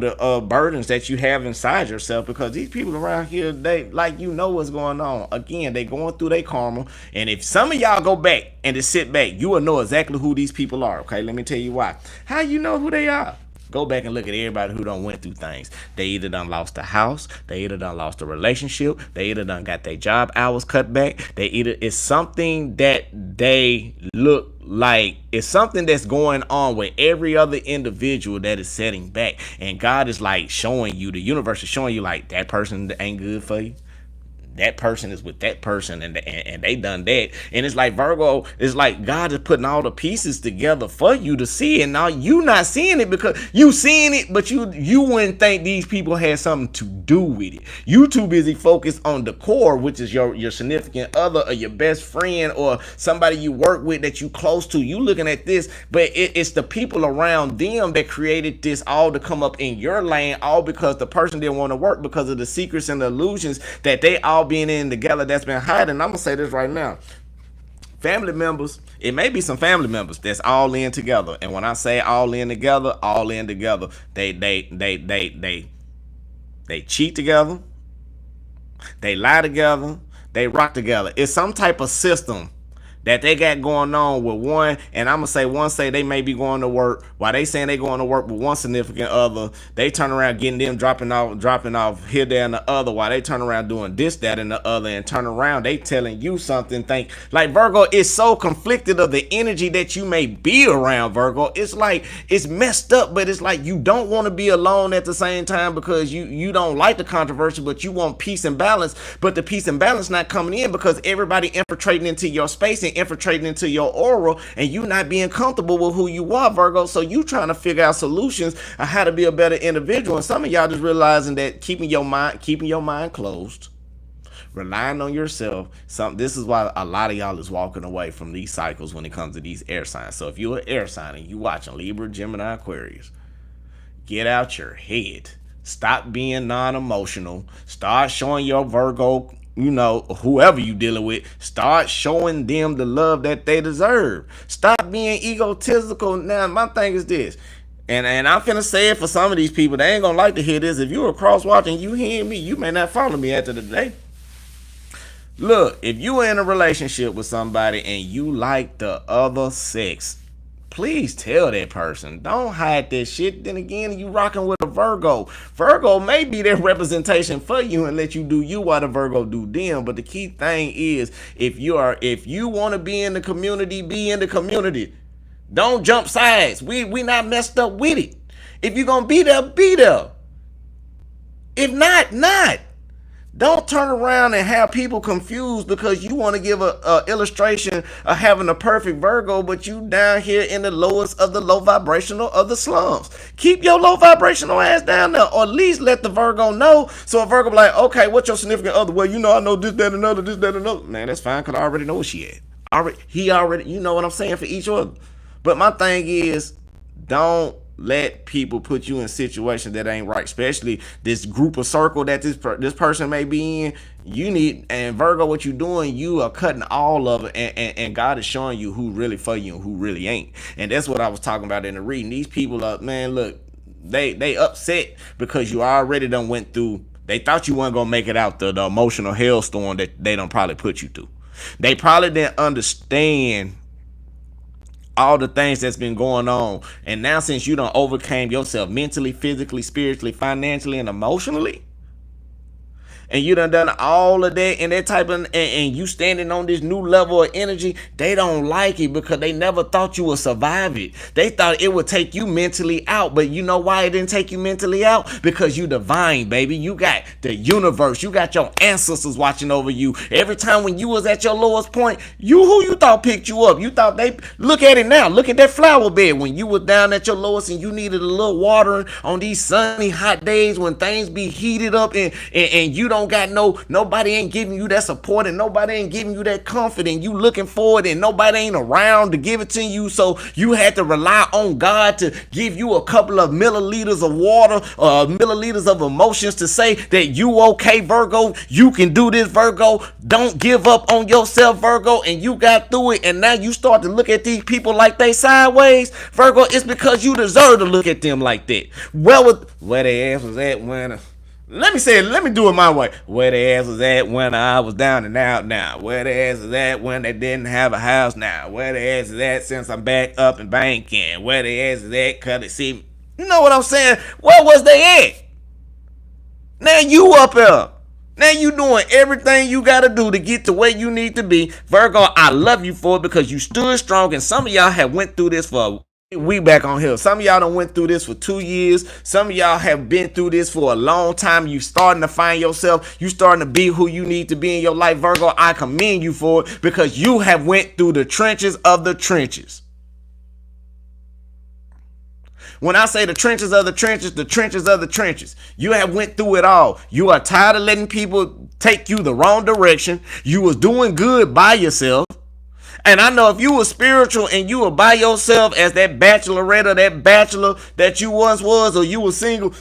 the burdens that you have inside yourself, because these people around here, they what's going on. Again, they going through their karma, and if some of y'all go back and just sit back, you will know exactly who these people are. Okay, let me tell you why. How you know who they are? Go back and look at everybody who done went through things. They either done lost a house, they either done lost a relationship, they either done got their job hours cut back, it's something that they look like, it's something that's going on with every other individual that is setting back. And God is like showing you, the universe is showing you, like, that person ain't good for you. that person is with that person, and they done that. And it's like Virgo, it's like God is putting all the pieces together for you to see it. Now you not seeing it because you seeing it, but you wouldn't think these people had something to do with it. You too busy focused on the core, which is your significant other or your best friend or somebody you work with that you close to. You looking at this, but it's the people around them that created this all to come up in your lane, all because the person didn't want to work because of the secrets and the illusions that they all being in together that's been hiding. I'm gonna say this right now. Family members, it may be some family members that's all in together. And when I say all in together, they cheat together, they lie together, they rock together. It's some type of system that they got going on with one, and I'm gonna say one say they may be going to work while they saying they going to work with one significant other. They turn around getting them dropping off here, there, and the other, while they turn around doing this, that, and the other, and turn around they telling you something. Think like Virgo is so conflicted of the energy that you may be around, Virgo. It's like it's messed up, but it's like you don't want to be alone at the same time because you don't like the controversy, but you want peace and balance. But the peace and balance not coming in because everybody infiltrating into your space and infiltrating into your aura, and you not being comfortable with who you are, Virgo. So you trying to figure out solutions on how to be a better individual. And some of y'all just realizing that keeping your mind closed, relying on yourself. This is why a lot of y'all is walking away from these cycles when it comes to these air signs. So if you're an air sign and you watching Libra, Gemini, Aquarius, get out your head. Stop being non-emotional. Start showing your Virgo, whoever you dealing with, start showing them the love that they deserve. Stop being egotistical. Now, my thing is this, and I'm finna say it for some of these people. They ain't gonna like to hear this. If you're a cross-watching, you hearing me, you may not follow me after the day. Look, if you are in a relationship with somebody and you like the other sex, please tell that person. Don't hide that shit. Then again, you rocking with a Virgo. Virgo may be their representation for you and let you do you while the Virgo do them. But the key thing is, if you want to be in the community, be in the community. Don't jump sides. We not messed up with it. If you're gonna be there, be there. If not, not. Don't turn around and have people confused because you want to give a illustration of having a perfect Virgo, but you down here in the lowest of the low vibrational of the slums. Keep your low vibrational ass down there, or at least let the Virgo know. So a Virgo be like, okay, what's your significant other? Well, I know this, that, another, this, that, another. Man, that's fine, because I already know where she at. He already, you know what I'm saying, for each other. But my thing is, don't let people put you in situations that ain't right, especially this group of circle that this person may be in. You need, and Virgo, what you doing, you are cutting all of it, and God is showing you who really for you and who really ain't. And that's what I was talking about in the reading. These people are, man, look, they upset because you already done went through, they thought you weren't gonna make it out the emotional hailstorm that they done probably put you through. They probably didn't understand all the things that's been going on, and now since you done overcame yourself mentally, physically, spiritually, financially, and emotionally, and you done all of that and that type of, and you standing on this new level of energy, they don't like it because they never thought you would survive it. They thought it would take you mentally out, but you know why it didn't take you mentally out? Because you divine, baby. You got the universe. You got your ancestors watching over you. Every time when you was at your lowest point, who you thought picked you up? You thought they, look at it now. Look at that flower bed. When you were down at your lowest and you needed a little watering on these sunny, hot days when things be heated up and you don't got nobody ain't giving you that support and nobody ain't giving you that comfort, and you looking for it and nobody ain't around to give it to you, so you had to rely on God to give you a couple of milliliters of water, milliliters of emotions to say that you okay, Virgo, you can do this, Virgo, don't give up on yourself, Virgo, and you got through it. And now you start to look at these people like they sideways, Virgo. It's because you deserve to look at them like that. Well, where their ass was at when let me do it my way. Where the ass was at when I was down and out now. Where the ass is at when they didn't have a house now. Where the ass is at since I'm back up and banking. Where the ass is at cause they see, you know what I'm saying? Where was they at? Now you up here. Now you doing everything you gotta do to get to where you need to be. Virgo, I love you for it because you stood strong, and some of y'all have went through this for We back on here. Some of y'all done went through this for 2 years. Some of y'all have been through this for a long time. You starting to find yourself. You starting to be who you need to be in your life, Virgo. I commend you for it because you have went through the trenches of the trenches. When I say the trenches of the trenches, the trenches of the trenches, you have went through it all. You are tired of letting people take you the wrong direction. You was doing good by yourself. And I know if you were spiritual and you were by yourself as that bachelorette or that bachelor that you once was, or you were single,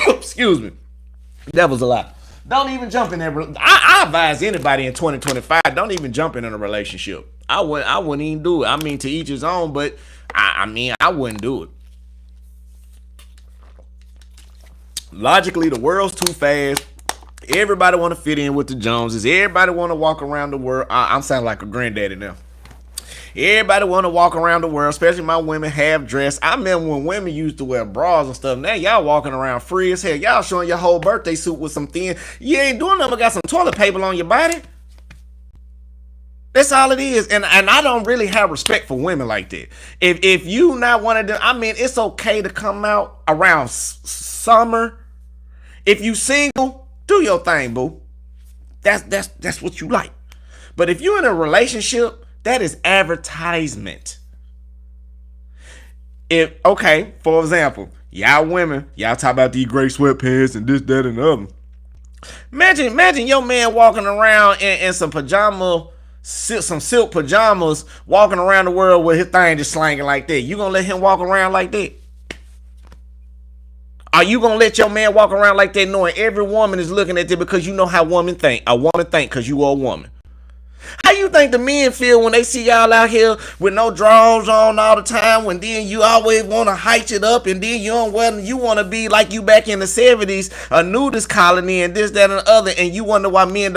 excuse me, that was a lot. Don't even jump in that. I advise anybody in 2025, don't even jump in a relationship. I wouldn't even do it. I mean, to each his own, but I mean, I wouldn't do it. Logically, the world's too fast. Everybody want to fit in with the Joneses. Everybody want to walk around the world. I'm sounding like a granddaddy now. Everybody want to walk around the world, especially my women, half dressed. I remember when women used to wear bras and stuff. Now y'all walking around free as hell. Y'all showing your whole birthday suit with some thin. You ain't doing nothing but got some toilet paper on your body. That's all it is. And I don't really have respect for women like that. If you not one of them, I mean, it's okay to come out around summer. If you single, do your thing, boo. That's what you like. But if you're in a relationship, that is advertisement. Okay, for example, y'all women, y'all talk about these gray sweatpants and this, that, and the other. Imagine your man walking around in some silk pajamas, walking around the world with his thing just slanging like that. You gonna let him walk around like that? Are you gonna let your man walk around like that, knowing every woman is looking at it because you know how women think? A woman think because you are a woman. How you think the men feel when they see y'all out here with no drawers on all the time? When then you always want to height it up, and then you want to be like you back in the 70s, a nudist colony, and this, that, and the other, and you wonder why men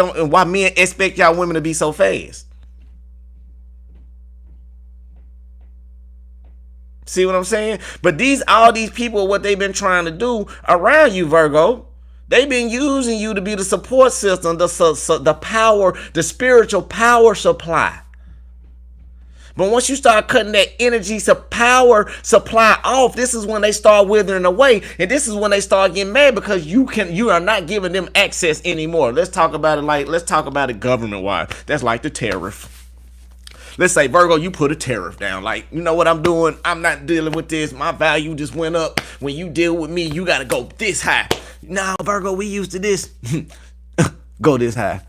expect y'all women to be so fast. See what I'm saying? But all these people, what they've been trying to do around you, Virgo, they've been using you to be the support system, the power, the spiritual power supply. But once you start cutting that energy power supply off, this is when they start withering away, and this is when they start getting mad because you are not giving them access anymore. Let's talk about it government-wide. That's like the tariff. Let's say, Virgo, you put a tariff down. Like, you know what I'm doing? I'm not dealing with this. My value just went up. When you deal with me, you got to go this high. Nah, Virgo, we used to this. Go this high.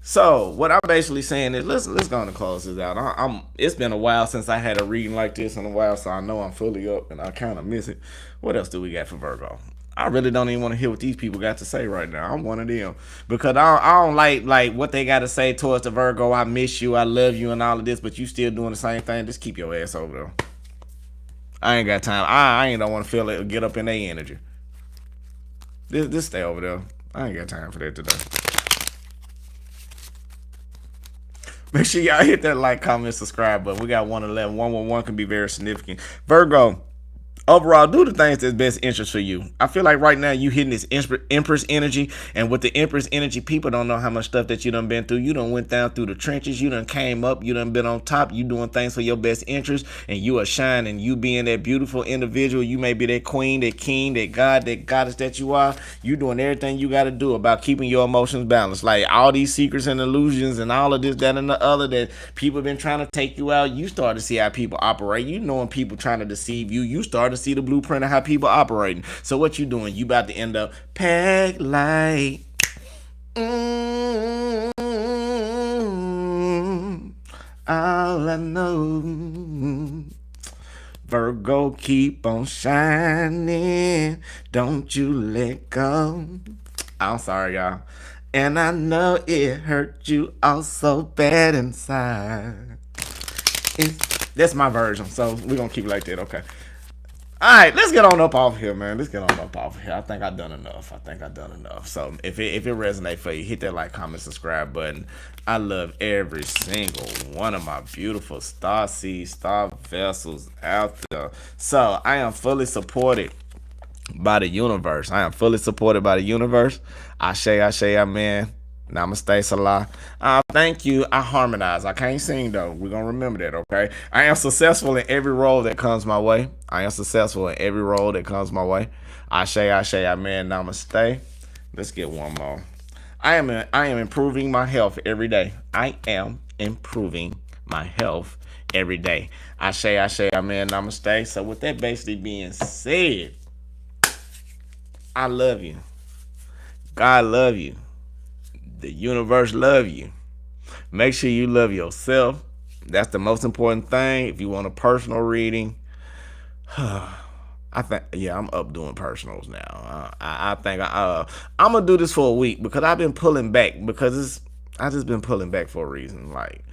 So what I'm basically saying is, let's go on and close this out. It's been a while since I had a reading like this in a while, so I know I'm fully up and I kind of miss it. What else do we got for Virgo? I really don't even want to hear what these people got to say right now. I'm one of them because I don't like what they got to say towards the Virgo. I miss you, I love you, and all of this, but you still doing the same thing. Just keep your ass over there. I ain't got time. I ain't don't want to feel it. Get up in their energy. Just stay over there. I ain't got time for that today. Make sure y'all hit that like, comment, subscribe button. We got 111. 111 can be very significant. Virgo. Overall, do the things that's best interest for you. I feel like right now you hitting this Empress energy, and with the Empress energy, people don't know how much stuff that you done been through. You done went down through the trenches. You done came up. You done been on top. You doing things for your best interest, and you are shining. You being that beautiful individual. You may be that queen, that king, that god, that goddess that you are. You doing everything you got to do about keeping your emotions balanced. Like all these secrets and illusions and all of this, that, and the other that people been trying to take you out. You start to see how people operate. You knowing people trying to deceive you. You start to see the blueprint of how people operating. So what you doing? You about to end up packed like all I know. Virgo, keep on shining. Don't you let go. I'm sorry, y'all. And I know it hurt you all so bad inside. That's my version, so we're gonna keep it like that, okay? All right, let's get on up off here, man. Let's get on up off here. I think I've done enough. So if it resonates for you, hit that like, comment, subscribe button. I love every single one of my beautiful star seeds, star vessels out there. So I am fully supported by the universe. Ashe, amen. Namaste, Salah. Thank you. I harmonize. I can't sing though. We're gonna remember that, okay? I am successful in every role that comes my way. I am successful in every role that comes my way. Ashe, amen, namaste. Let's get one more. I am improving my health every day. I am improving my health every day. Ashe, amen, namaste. So with that basically being said, I love you. God love you. The universe love you. Make sure you love yourself. That's the most important thing. If you want a personal reading, I think, yeah, I'm up doing personals now. I think I'm gonna do this for a week because I've been pulling back because I just been pulling back for a reason. Like,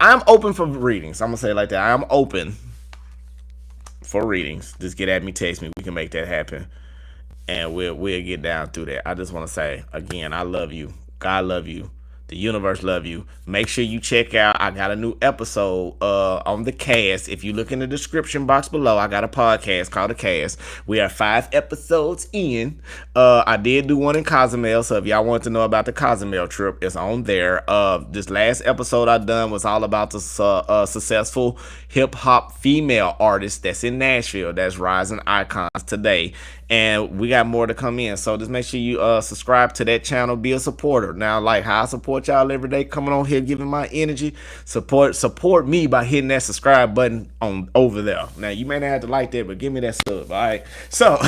I'm open for readings. I'm gonna say it like that. I'm open for readings. Just get at me, text me. We can make that happen, and we'll get down through that. I just want to say again, I love you. God love you. The universe love you. Make sure you check out. I got a new episode on the cast. If you look in the description box below, I got a podcast called The Cast. We are 5 episodes in. I did do one in Cozumel, so if y'all want to know about the Cozumel trip, it's on there. This last episode I done was all about the successful hip hop female artist that's in Nashville, that's rising icons today. And we got more to come in. So just make sure you subscribe to that channel. Be a supporter. Now, like how I support y'all every day, coming on here, giving my energy. Support me by hitting that subscribe button on over there. Now, you may not have to like that, but give me that sub, all right? So,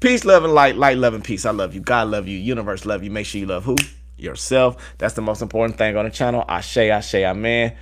peace, love, and light. Light, love, and peace. I love you. God love you. Universe love you. Make sure you love who? Yourself. That's the most important thing on the channel. Ashe, amen.